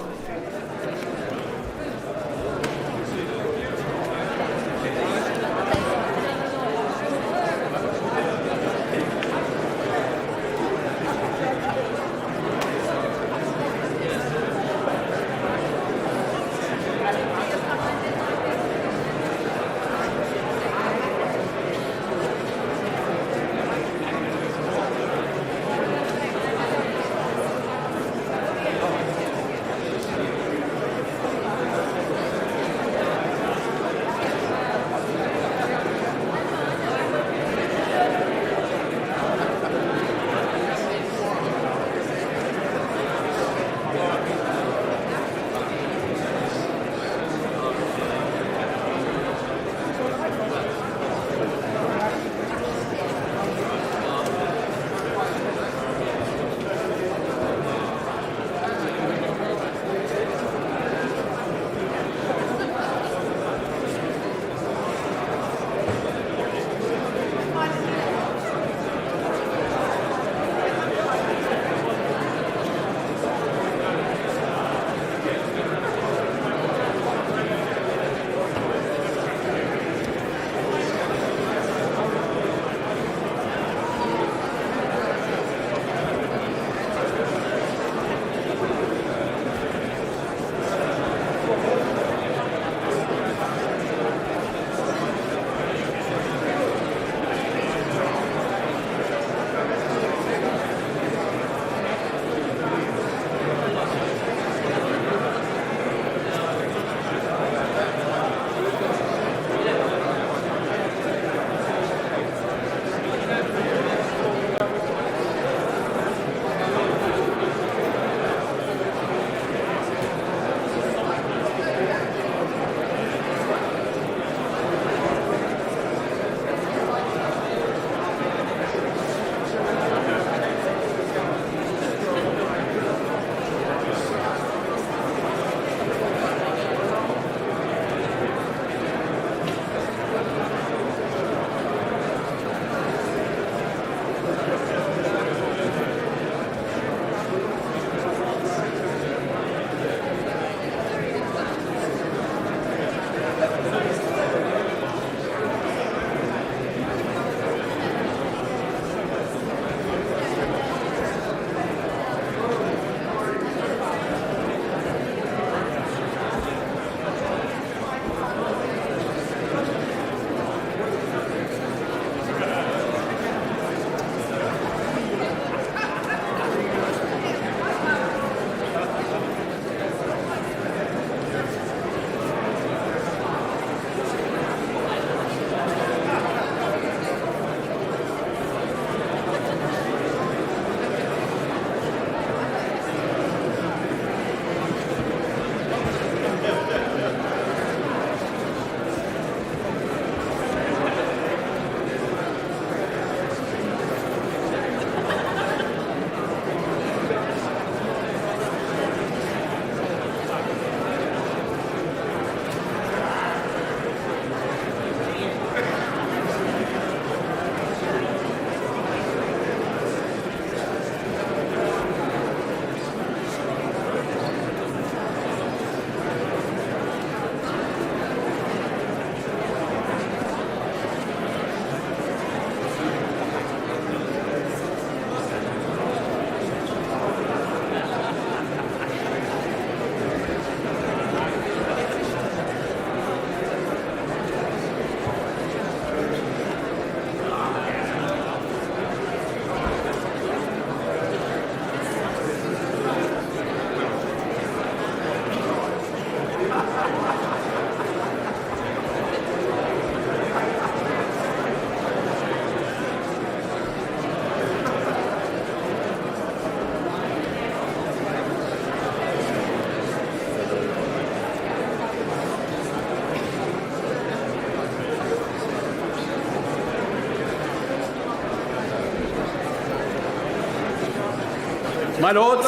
My Lords,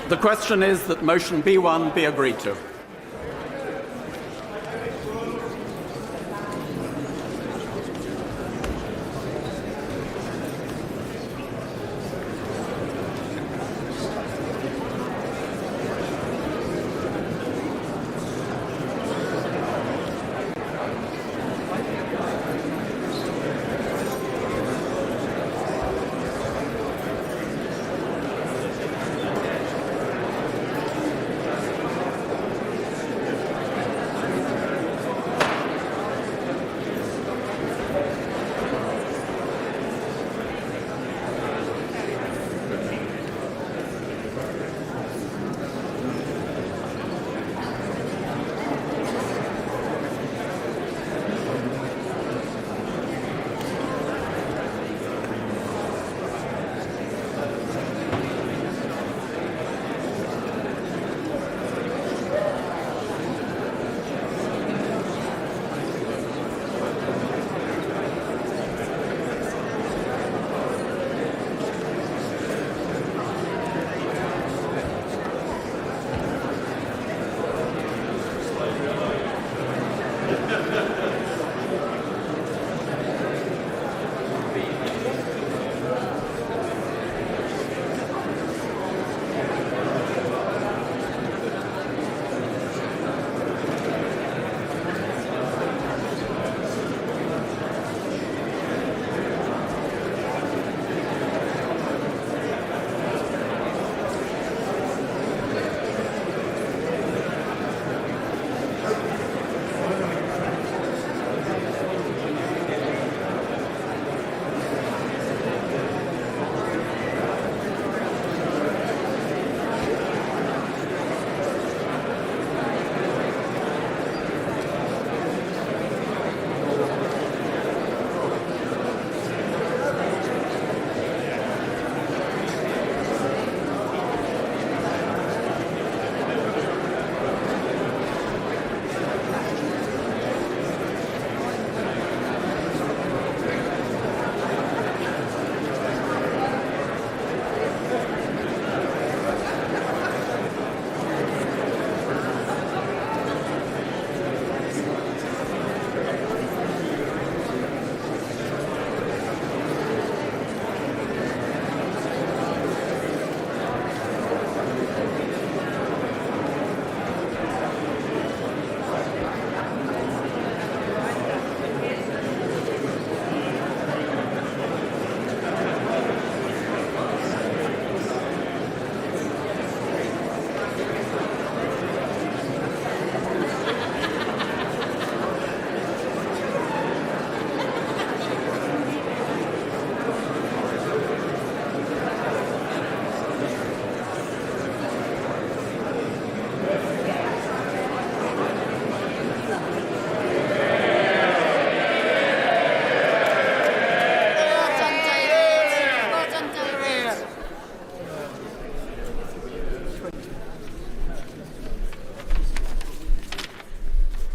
the question is that motion B1 be agreed to.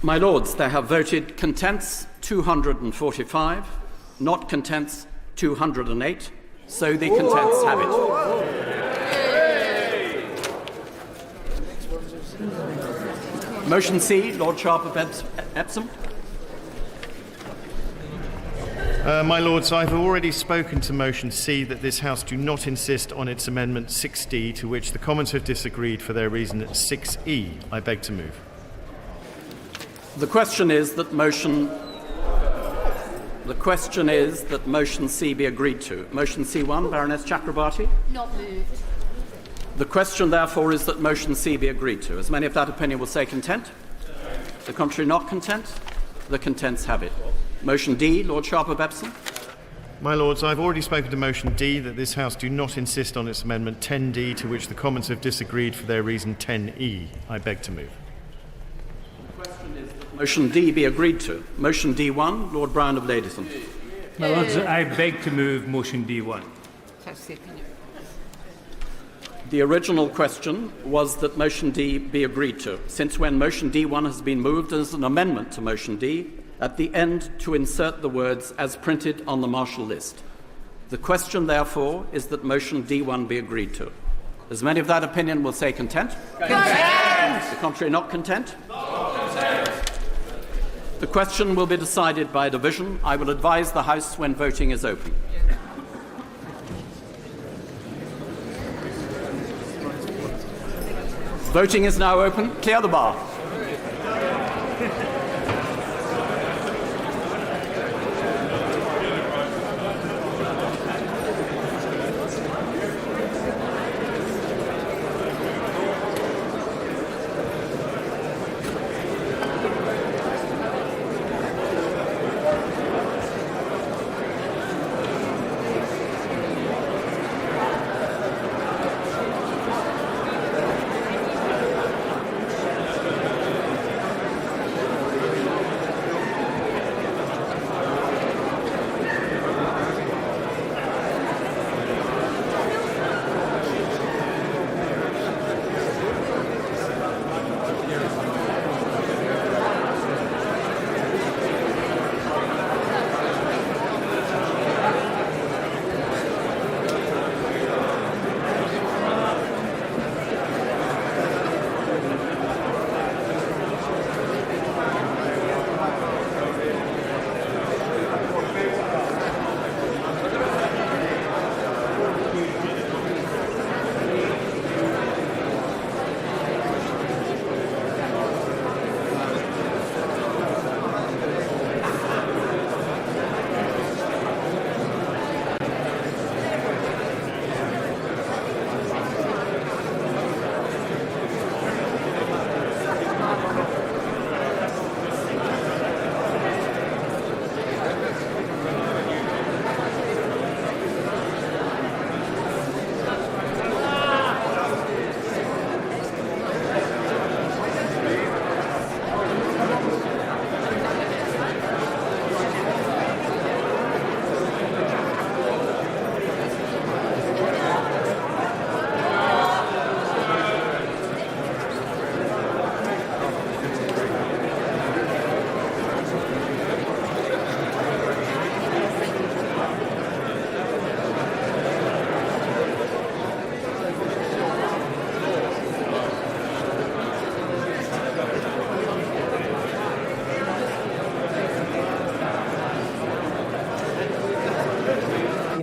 My Lords, they have voted contents 245, not contents 208, so the contents have it. Motion C, Lord Sharp of Epsom. My Lords, I've already spoken to motion C that this House do not insist on its amendment 6D, to which the Commons have disagreed for their reason at 6E. I beg to move. The question is that motion C be agreed to. Motion C1, Baroness Chakrabarti. Not moved. The question, therefore, is that motion C be agreed to. As many of that opinion will say content. The contrary not content. The contents have it. Motion D, Lord Sharp of Epsom. My Lords, I've already spoken to motion D that this House do not insist on its amendment 10D, to which the Commons have disagreed for their reason 10E. I beg to move. The question is that motion D be agreed to. Motion D1, Lord Brown of Ladyson. My Lords, I beg to move motion D1. The original question was that motion D be agreed to. Since when motion D1 has been moved as an amendment to motion D, at the end to insert the words as printed on the martial list. The question, therefore, is that motion D1 be agreed to. As many of that opinion will say content? Content! The contrary not content? Content! The question will be decided by division. I will advise the House when voting is open. Voting is now open. Clear the bar.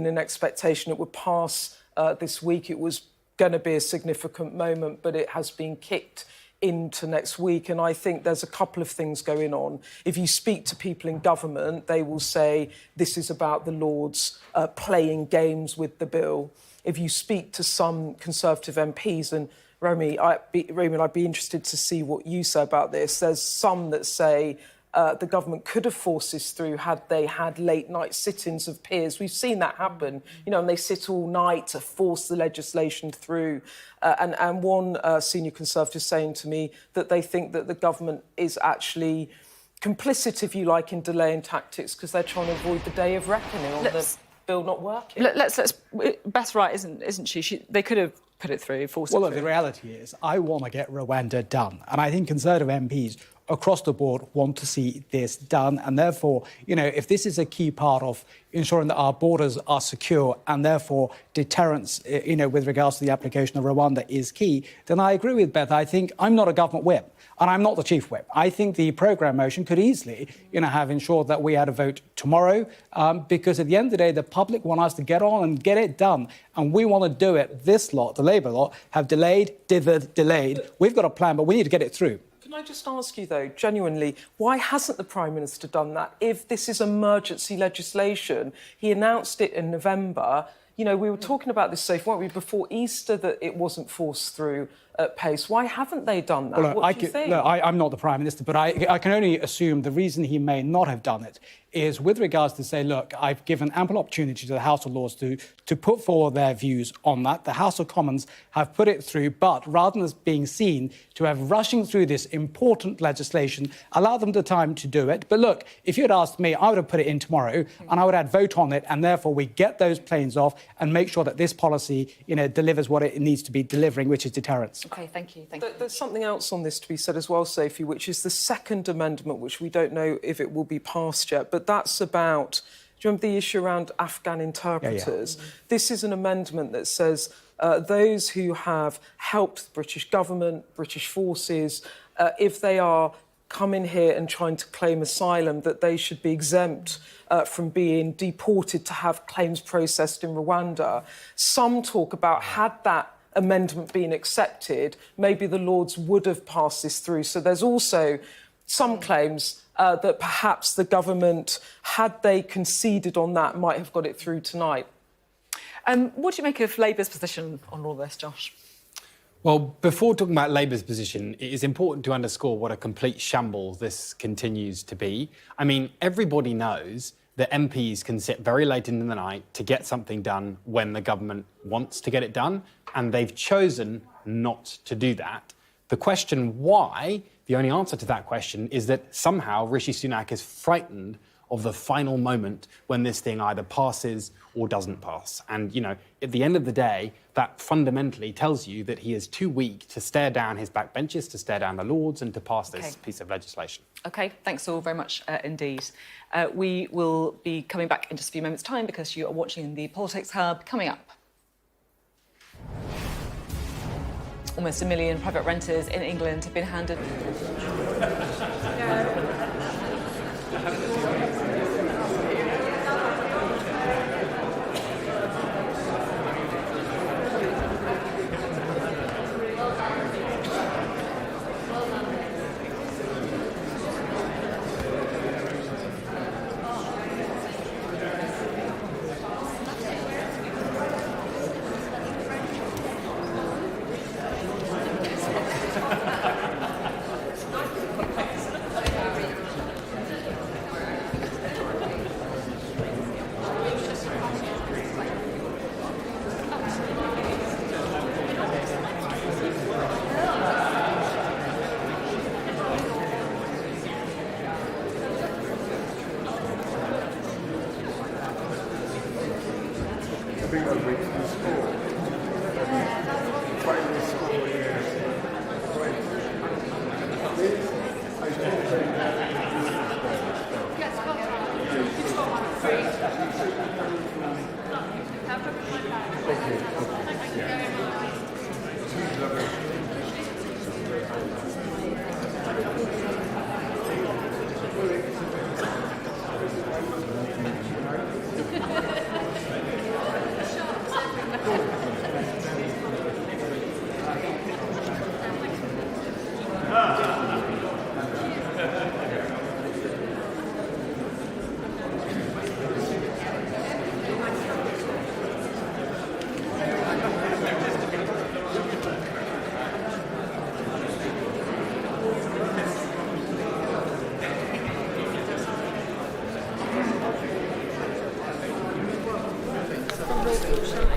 An expectation it would pass this week. It was going to be a significant moment, but it has been kicked into next week. And I think there's a couple of things going on. If you speak to people in government, they will say this is about the Lords playing games with the bill. If you speak to some Conservative MPs, and Romy, I'd be interested to see what you say about this. There's some that say the government could have forced this through had they had late-night sit-ins of peers. We've seen that happen, and they sit all night to force the legislation through. And one senior Conservative saying to me that they think that the government is actually complicit, if you like, in delaying tactics because they're trying to avoid the day of reckoning on the bill not working. Beth's right, isn't she? They could have put it through, forced it through. Well, look, the reality is I want to get Rwanda done. And I think Conservative MPs across the board want to see this done. And therefore, if this is a key part of ensuring that our borders are secure and therefore deterrence, with regards to the application of Rwanda is key, then I agree with Beth. I think I'm not a government whip and I'm not the chief whip. I think the programme motion could easily, have ensured that we had a vote tomorrow because at the end of the day, the public want us to get on and get it done. And we want to do it. This lot, the Labour lot, have delayed. We've got a plan, but we need to get it through. Can I just ask you, though, genuinely, why hasn't the Prime Minister done that? If this is emergency legislation, he announced it in November. We were talking about this, Sophie, weren't we, before Easter, that it wasn't forced through at pace. Why haven't they done that? Well, what do you think? Look, I'm not the Prime Minister, but I can only assume the reason he may not have done it is with regards to say, look, I've given ample opportunity to the House of Lords to put forward their views on that. The House of Commons have put it through, but rather than being seen to have rushing through this important legislation, allow them the time to do it. But look, if you had asked me, I would have put it in tomorrow and I would have vote on it, and therefore we get those planes off and make sure that this policy, delivers what it needs to be delivering, which is deterrence. OK, thank you. There's something else on this to be said as well, Sophie, which is the second amendment, which we don't know if it will be passed yet, but that's about you remember the issue around Afghan interpreters? This is an amendment that says those who have helped the British government, British forces, if they are coming here and trying to claim asylum, that they should be exempt from being deported to have claims processed in Rwanda. Some talk about, had that amendment been accepted, maybe the Lords would have passed this through. So there's also some claims that perhaps the government, had they conceded on that, might have got it through tonight. What do you make of Labour's position on all this, Josh? Well, before talking about Labour's position, it is important to underscore what a complete shambles this continues to be. I mean, everybody knows that MPs can sit very late into the night to get something done when the government wants to get it done, and they've chosen not to do that. The question why, the only answer to that question is that somehow Rishi Sunak is frightened of the final moment when this thing either passes or doesn't pass. And, you know, at the end of the day, that fundamentally tells you that he is too weak to stare down his backbenchers, to stare down the Lords and to pass this piece of legislation. OK, thanks all very much indeed. We will be coming back in just a few moments' time because you are watching the Politics Hub. Coming up. Almost 1 million private renters in England have been handed...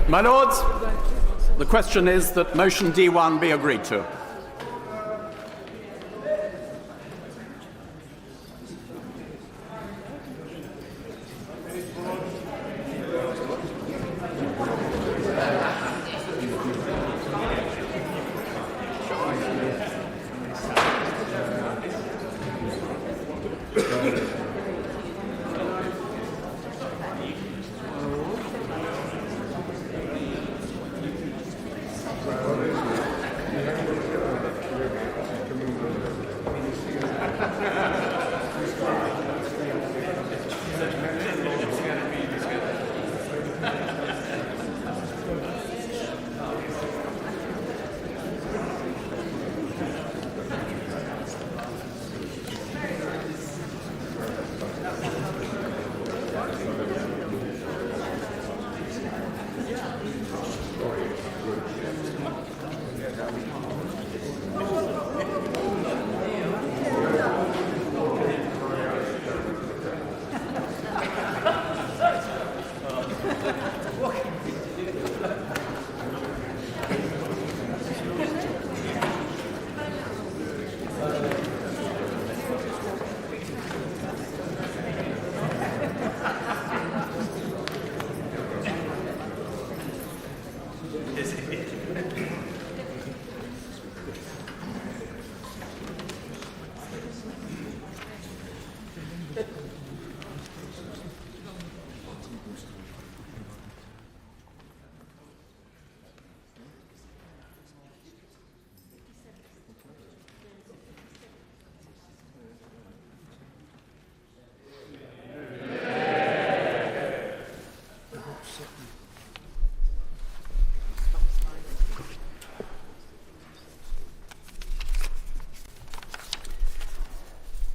My Lords, the question is that motion D1 be agreed to.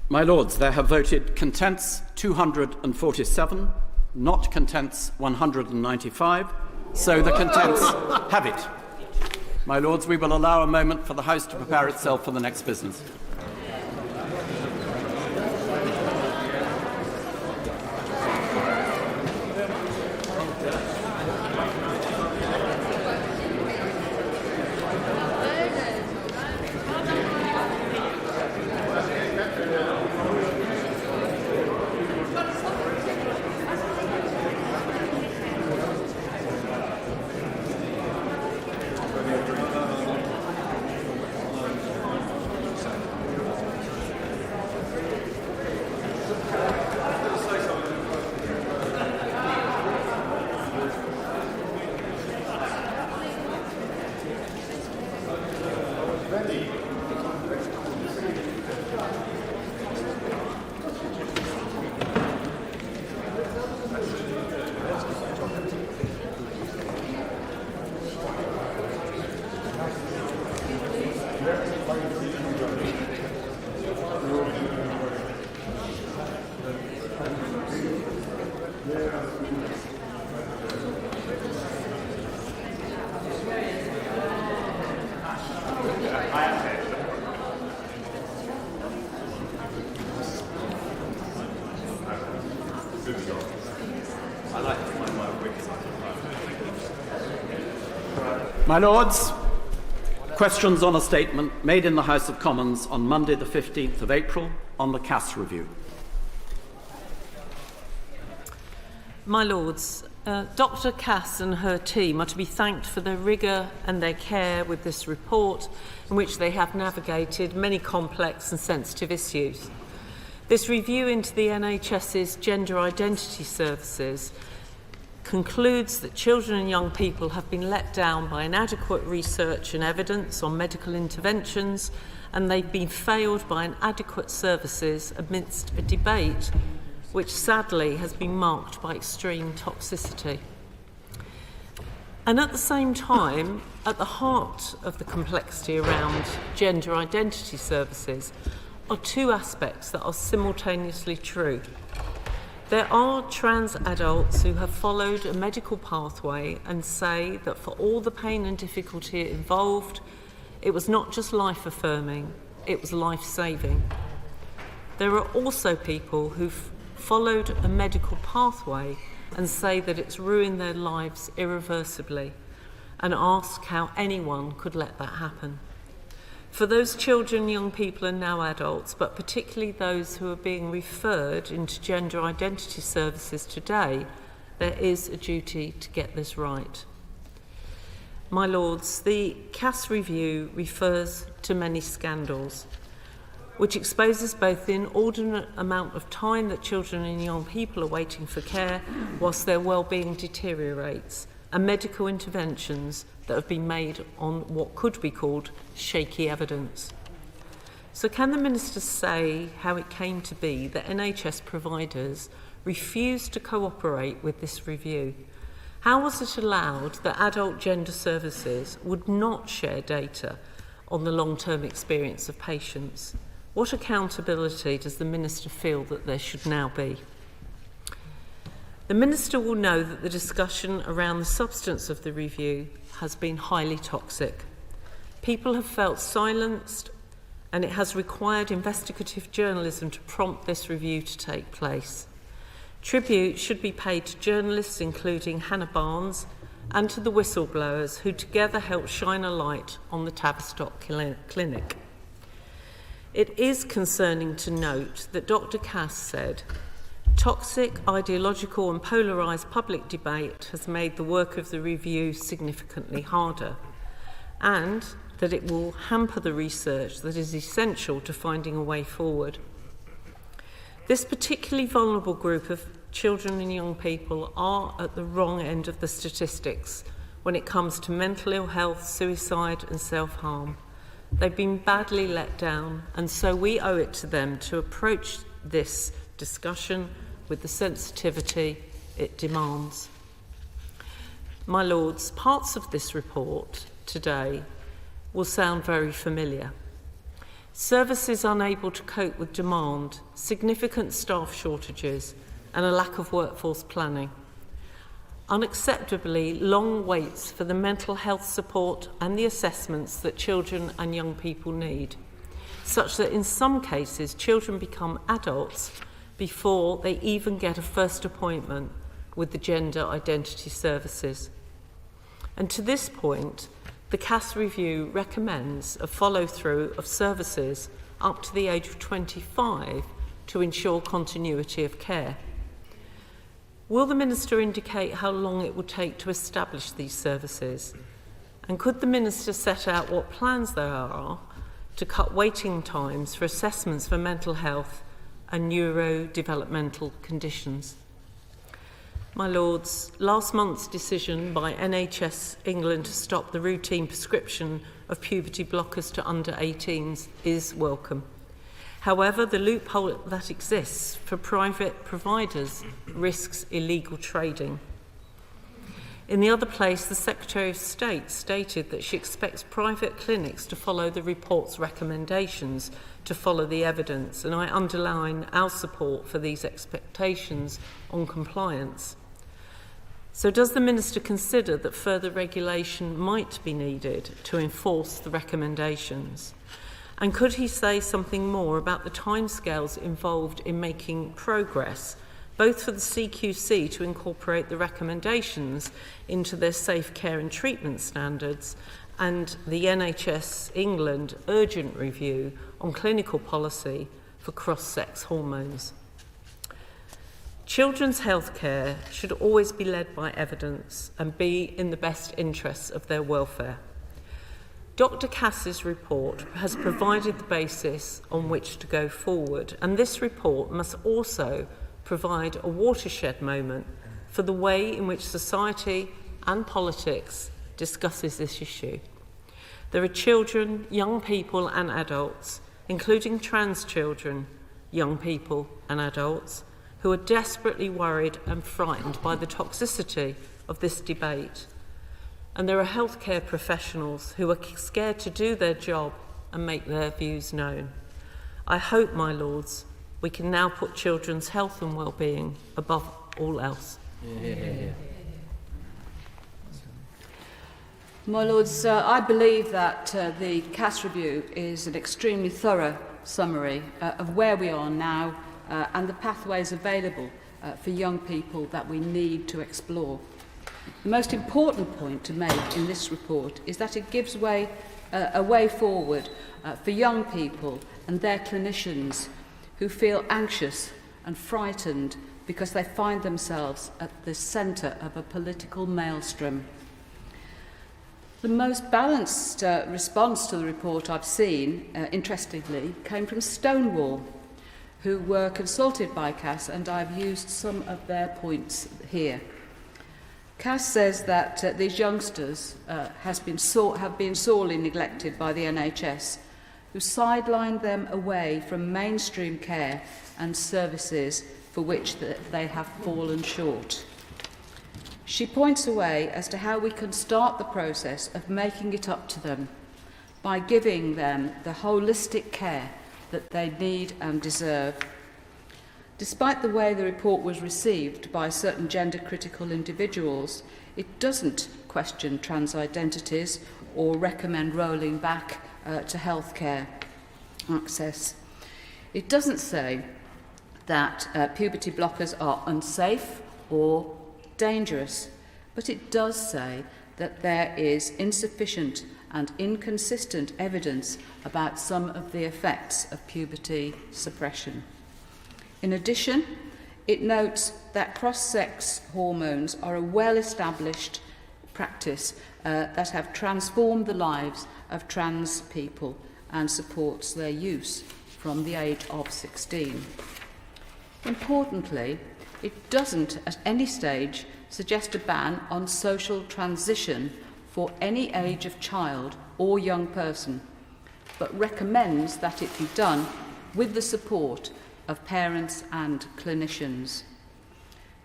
My Lords, there have voted contents 247, not contents 195, so the contents have it. My Lords, we will allow a moment for the House to prepare itself for the next business. My Lords, questions on a statement made in the House of Commons on Monday the 15th of April on the Cass review. My Lords, Dr Cass and her team are to be thanked for their rigour and their care with this report, in which they have navigated many complex and sensitive issues. This review into the NHS's gender identity services concludes that children and young people have been let down by inadequate research and evidence on medical interventions, and they've been failed by inadequate services amidst a debate which sadly has been marked by extreme toxicity. And at the same time, at the heart of the complexity around gender identity services are two aspects that are simultaneously true. There are trans adults who have followed a medical pathway and say that for all the pain and difficulty it involved, it was not just life-affirming, it was life-saving. There are also people who've followed a medical pathway and say that it's ruined their lives irreversibly, and ask how anyone could let that happen. For those children, young people and now adults, but particularly those who are being referred into gender identity services today, there is a duty to get this right. My Lords, the Cass review refers to many scandals, which exposes both the inordinate amount of time that children and young people are waiting for care whilst their well-being deteriorates, and medical interventions that have been made on what could be called shaky evidence. So can the Minister say how it came to be that NHS providers refused to cooperate with this review? How was it allowed that adult gender services would not share data on the long-term experience of patients? What accountability does the Minister feel that there should now be? The Minister will know that the discussion around the substance of the review has been highly toxic. People have felt silenced, and it has required investigative journalism to prompt this review to take place. Tribute should be paid to journalists including Hannah Barnes and to the whistleblowers who together helped shine a light on the Tavistock Clinic. It is concerning to note that Dr Cass said, "Toxic, ideological and polarised public debate has made the work of the review significantly harder, and that it will hamper the research that is essential to finding a way forward." This particularly vulnerable group of children and young people are at the wrong end of the statistics when it comes to mental ill health, suicide and self-harm. They've been badly let down, and so we owe it to them to approach this discussion with the sensitivity it demands. My Lords, parts of this report today will sound very familiar. Services unable to cope with demand, significant staff shortages, and a lack of workforce planning. Unacceptably long waits for the mental health support and the assessments that children and young people need, such that in some cases children become adults before they even get a first appointment with the gender identity services. And to this point, the CAS review recommends a follow-through of services up to the age of 25 to ensure continuity of care. Will the Minister indicate how long it will take to establish these services? And could the Minister set out what plans there are to cut waiting times for assessments for mental health and neurodevelopmental conditions? My Lords, last month's decision by NHS England to stop the routine prescription of puberty blockers to under 18s is welcome. However, the loophole that exists for private providers risks illegal trading. In the other place, the Secretary of State stated that she expects private clinics to follow the report's recommendations to follow the evidence, and I underline our support for these expectations on compliance. So does the Minister consider that further regulation might be needed to enforce the recommendations? And could he say something more about the timescales involved in making progress, both for the CQC to incorporate the recommendations into their safe care and treatment standards and the NHS England urgent review on clinical policy for cross-sex hormones? Children's health care should always be led by evidence and be in the best interests of their welfare. Dr. Cass's report has provided the basis on which to go forward, and this report must also provide a watershed moment for the way in which society and politics discusses this issue. There are children, young people and adults, including trans children, young people and adults, who are desperately worried and frightened by the toxicity of this debate. And there are healthcare professionals who are scared to do their job and make their views known. I hope, my Lords, we can now put children's health and well-being above all else. My Lords, I believe that the CAS review is an extremely thorough summary of where we are now and the pathways available for young people that we need to explore. The most important point to make in this report is that it gives a way forward for young people and their clinicians who feel anxious and frightened because they find themselves at the centre of a political maelstrom. The most balanced response to the report I've seen, interestingly, came from Stonewall, who were consulted by CAS, and I've used some of their points here. CAS says that these youngsters have been sorely neglected by the NHS, who sidelined them away from mainstream care and services for which they have fallen short. She points a way as to how we can start the process of making it up to them by giving them the holistic care that they need and deserve. Despite the way the report was received by certain gender-critical individuals, it doesn't question trans identities or recommend rolling back to healthcare access. It doesn't say that puberty blockers are unsafe or dangerous, but it does say that there is insufficient and inconsistent evidence about some of the effects of puberty suppression. In addition, it notes that cross-sex hormones are a well-established practice that have transformed the lives of trans people and supports their use from the age of 16. Importantly, it doesn't at any stage suggest a ban on social transition for any age of child or young person, but recommends that it be done with the support of parents and clinicians.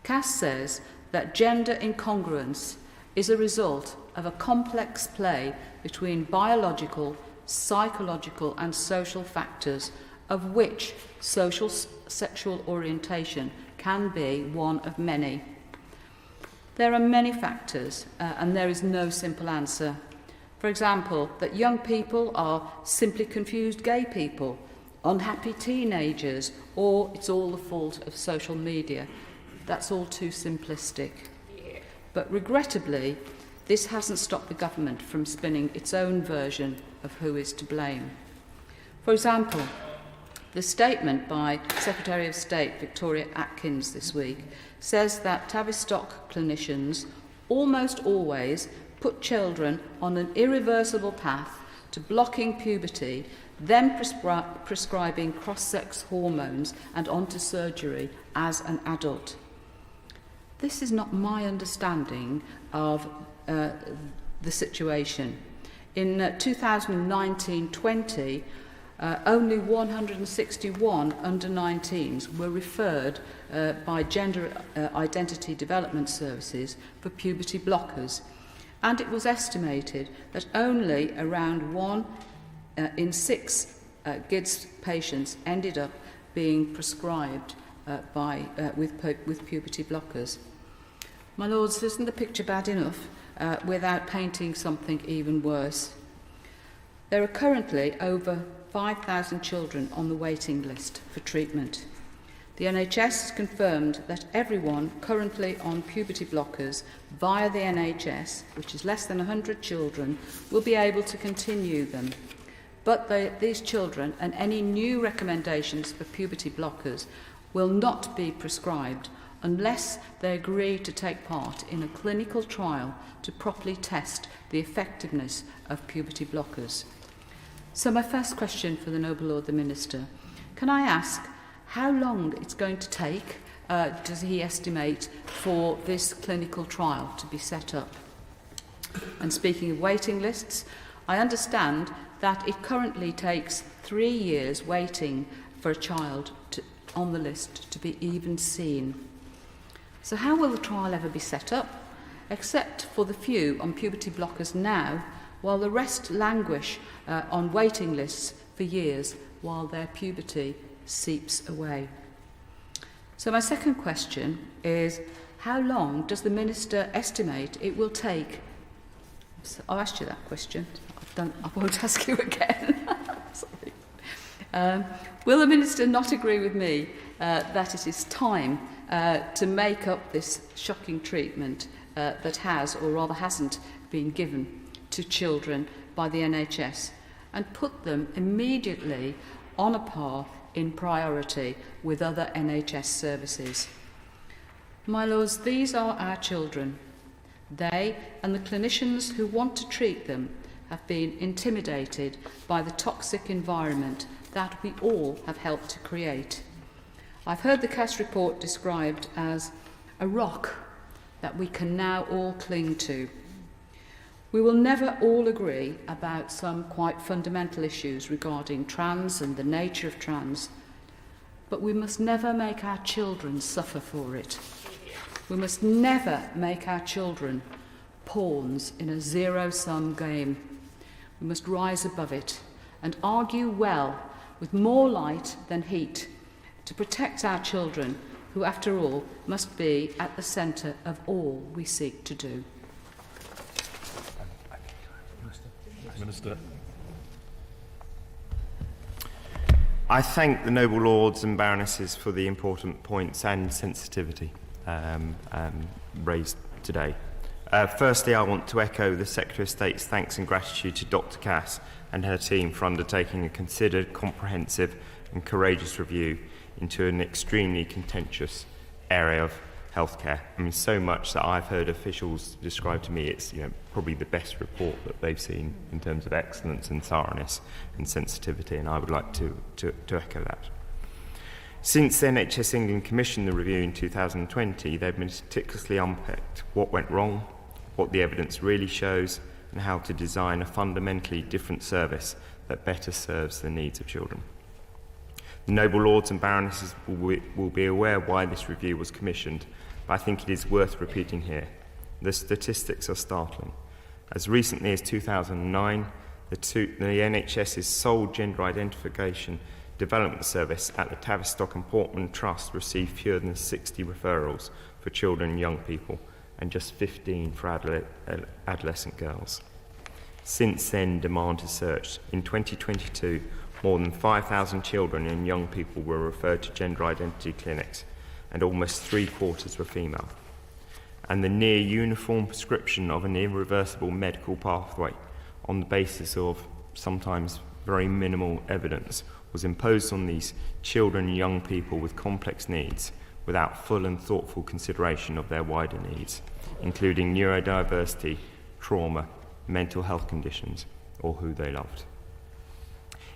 CAS says that gender incongruence is a result of a complex play between biological, psychological and social factors, of which social sexual orientation can be one of many. There are many factors, and there is no simple answer. For example, that young people are simply confused gay people, unhappy teenagers, or it's all the fault of social media. That's all too simplistic. But regrettably, this hasn't stopped the government from spinning its own version of who is to blame. For example, the statement by Secretary of State Victoria Atkins this week says that Tavistock clinicians almost always put children on an irreversible path to blocking puberty, then prescribing cross-sex hormones and onto surgery as an adult. This is not my understanding of the situation. In 2019-20, only 161 under-19s were referred by Gender Identity Development Services for puberty blockers, and it was estimated that only around 1 in 6 GIDS patients ended up being prescribed with puberty blockers. My lords, isn't the picture bad enough without painting something even worse? There are currently over 5,000 children on the waiting list for treatment. The NHS has confirmed that everyone currently on puberty blockers via the NHS, which is less than 100 children, will be able to continue them. But these children and any new recommendations for puberty blockers will not be prescribed unless they agree to take part in a clinical trial to properly test the effectiveness of puberty blockers. So my first question for the Noble Lord the Minister, can I ask how long it's going to take, does he estimate, for this clinical trial to be set up? And speaking of waiting lists, I understand that it currently takes 3 years waiting for a child on the list to be even seen. So how will the trial ever be set up, except for the few on puberty blockers now, while the rest languish on waiting lists for years while their puberty seeps away? So my second question is, how long does the Minister estimate it will take? I've asked you that question. I won't ask you again. Sorry. Will the Minister not agree with me that it is time to make up this shocking treatment that has, or rather hasn't, been given to children by the NHS, and put them immediately on a par in priority with other NHS services? My lords, these are our children. They and the clinicians who want to treat them have been intimidated by the toxic environment that we all have helped to create. I've heard the Cass report described as a rock that we can now all cling to. We will never all agree about some quite fundamental issues regarding trans and the nature of trans, but we must never make our children suffer for it. We must never make our children pawns in a zero-sum game. We must rise above it and argue well, with more light than heat, to protect our children, who, after all, must be at the centre of all we seek to do. Minister. I thank the noble lords and baronesses for the important points and sensitivity raised today. Firstly, I want to echo the Secretary of State's thanks and gratitude to Dr. Cass and her team for undertaking a considered, comprehensive and courageous review into an extremely contentious area of healthcare. I mean, so much that I've heard officials describe to me it's probably the best report that they've seen in terms of excellence and thoroughness and sensitivity, and I would like to echo that. Since the NHS England commissioned the review in 2020, they've meticulously unpicked what went wrong, what the evidence really shows, and how to design a fundamentally different service that better serves the needs of children. The noble lords and baronesses will be aware why this review was commissioned, but I think it is worth repeating here. The statistics are startling. As recently as 2009, the NHS's sole gender identification development service at the Tavistock and Portland Trust received fewer than 60 referrals for children and young people, and just 15 for adolescent girls. Since then, demand has surged. In 2022, more than 5,000 children and young people were referred to gender identity clinics, and almost 3/4 were female. And the near uniform prescription of an irreversible medical pathway on the basis of sometimes very minimal evidence was imposed on these children and young people with complex needs without full and thoughtful consideration of their wider needs, including neurodiversity, trauma, mental health conditions, or who they loved.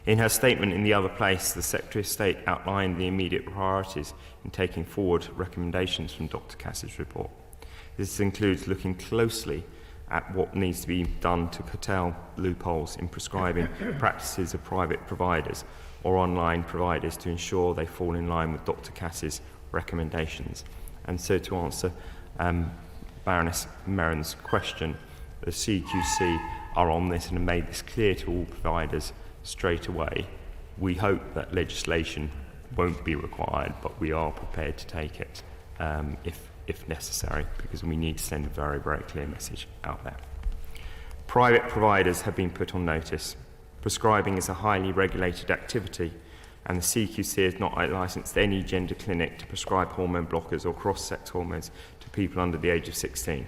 In her statement in The Other Place, the Secretary of State outlined the immediate priorities in taking forward recommendations from Dr. Cass's report. This includes looking closely at what needs to be done to curtail loopholes in prescribing practices of private providers or online providers to ensure they fall in line with Dr. Cass's recommendations. And so to answer Baroness Merron's question, the CQC are on this and have made this clear to all providers straight away. We hope that legislation won't be required, but we are prepared to take it if necessary, because we need to send a very, very clear message out there. Private providers have been put on notice. Prescribing is a highly regulated activity, and the CQC has not licensed any gender clinic to prescribe hormone blockers or cross-sex hormones to people under the age of 16.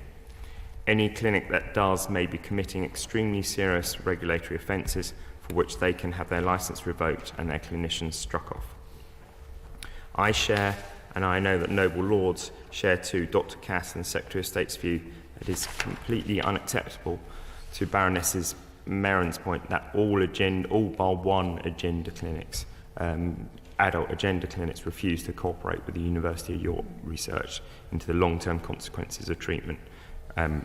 Any clinic that does may be committing extremely serious regulatory offences for which they can have their licence revoked and their clinicians struck off. I share, and I know that noble lords share too, Dr. Cass and the Secretary of State's view that it is completely unacceptable, to Baroness Merron's point, that all bar one agenda clinics, adult agenda clinics, refuse to cooperate with the University of York research into the long-term consequences of treatment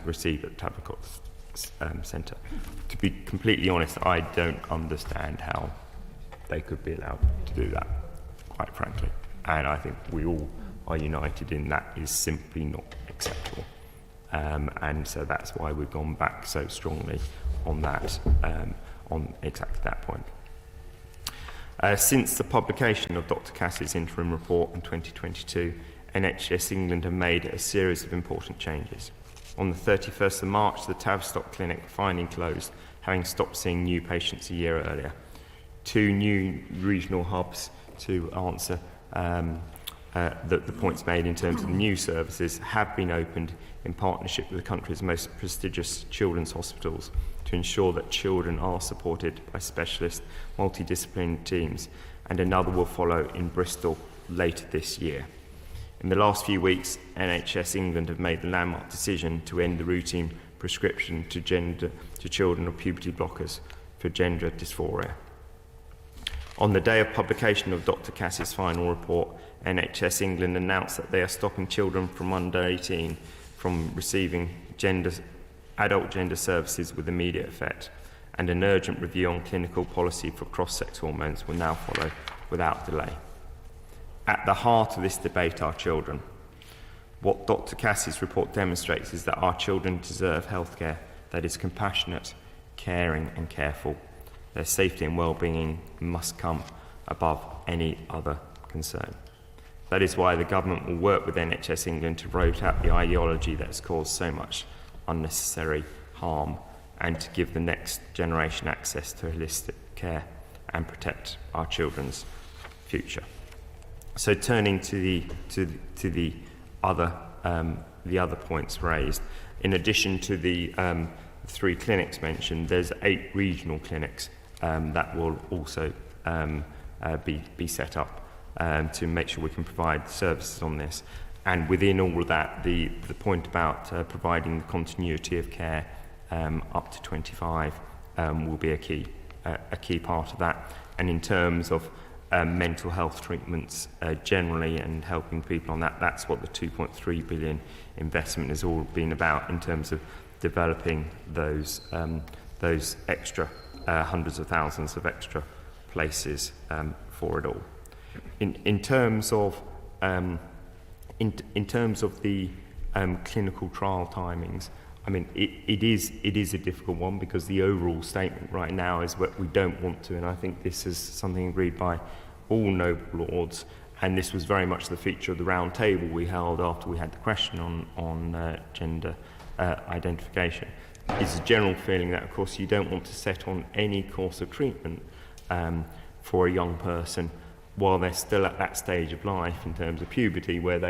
received at Tavistock Centre. To be completely honest, I don't understand how they could be allowed to do that, quite frankly. And I think we all are united in that is simply not acceptable. And so that's why we've gone back so strongly on that, on exactly that point. Since the publication of Dr. Cass's interim report in 2022, NHS England have made a series of important changes. On the 31st of March, the Tavistock Clinic finally closed, having stopped seeing new patients a year earlier. 2 new regional hubs to answer the points made in terms of new services have been opened in partnership with the country's most prestigious children's hospitals to ensure that children are supported by specialist multidisciplinary teams, and another will follow in Bristol later this year. In the last few weeks, NHS England have made the landmark decision to end the routine prescription to children of puberty blockers for gender dysphoria. On the day of publication of Dr. Cass's final report, NHS England announced that they are stopping children from under 18 from receiving adult gender services with immediate effect, and an urgent review on clinical policy for cross-sex hormones will now follow without delay. At the heart of this debate are children. What Dr. Cass's report demonstrates is that our children deserve healthcare that is compassionate, caring and careful. Their safety and well-being must come above any other concern. That is why the government will work with NHS England to root out the ideology that has caused so much unnecessary harm, and to give the next generation access to holistic care and protect our children's future. So turning to the other points raised, in addition to the 3 clinics mentioned, there's 8 regional clinics that will also be set up to make sure we can provide services on this. And within all of that, the point about providing the continuity of care up to 25 will be a key part of that. And in terms of mental health treatments generally and helping people on that, that's what the 2.3 billion investment has all been about, in terms of developing those extra hundreds of thousands of extra places for it all. In terms of the clinical trial timings. I mean, it is a difficult one because the overall statement right now is what we don't want to, and I think this is something agreed by all noble lords, and this was very much the feature of the round table we held after we had the question on gender identification. It's a general feeling that, of course, you don't want to set on any course of treatment for a young person while they're still at that stage of life in terms of puberty where they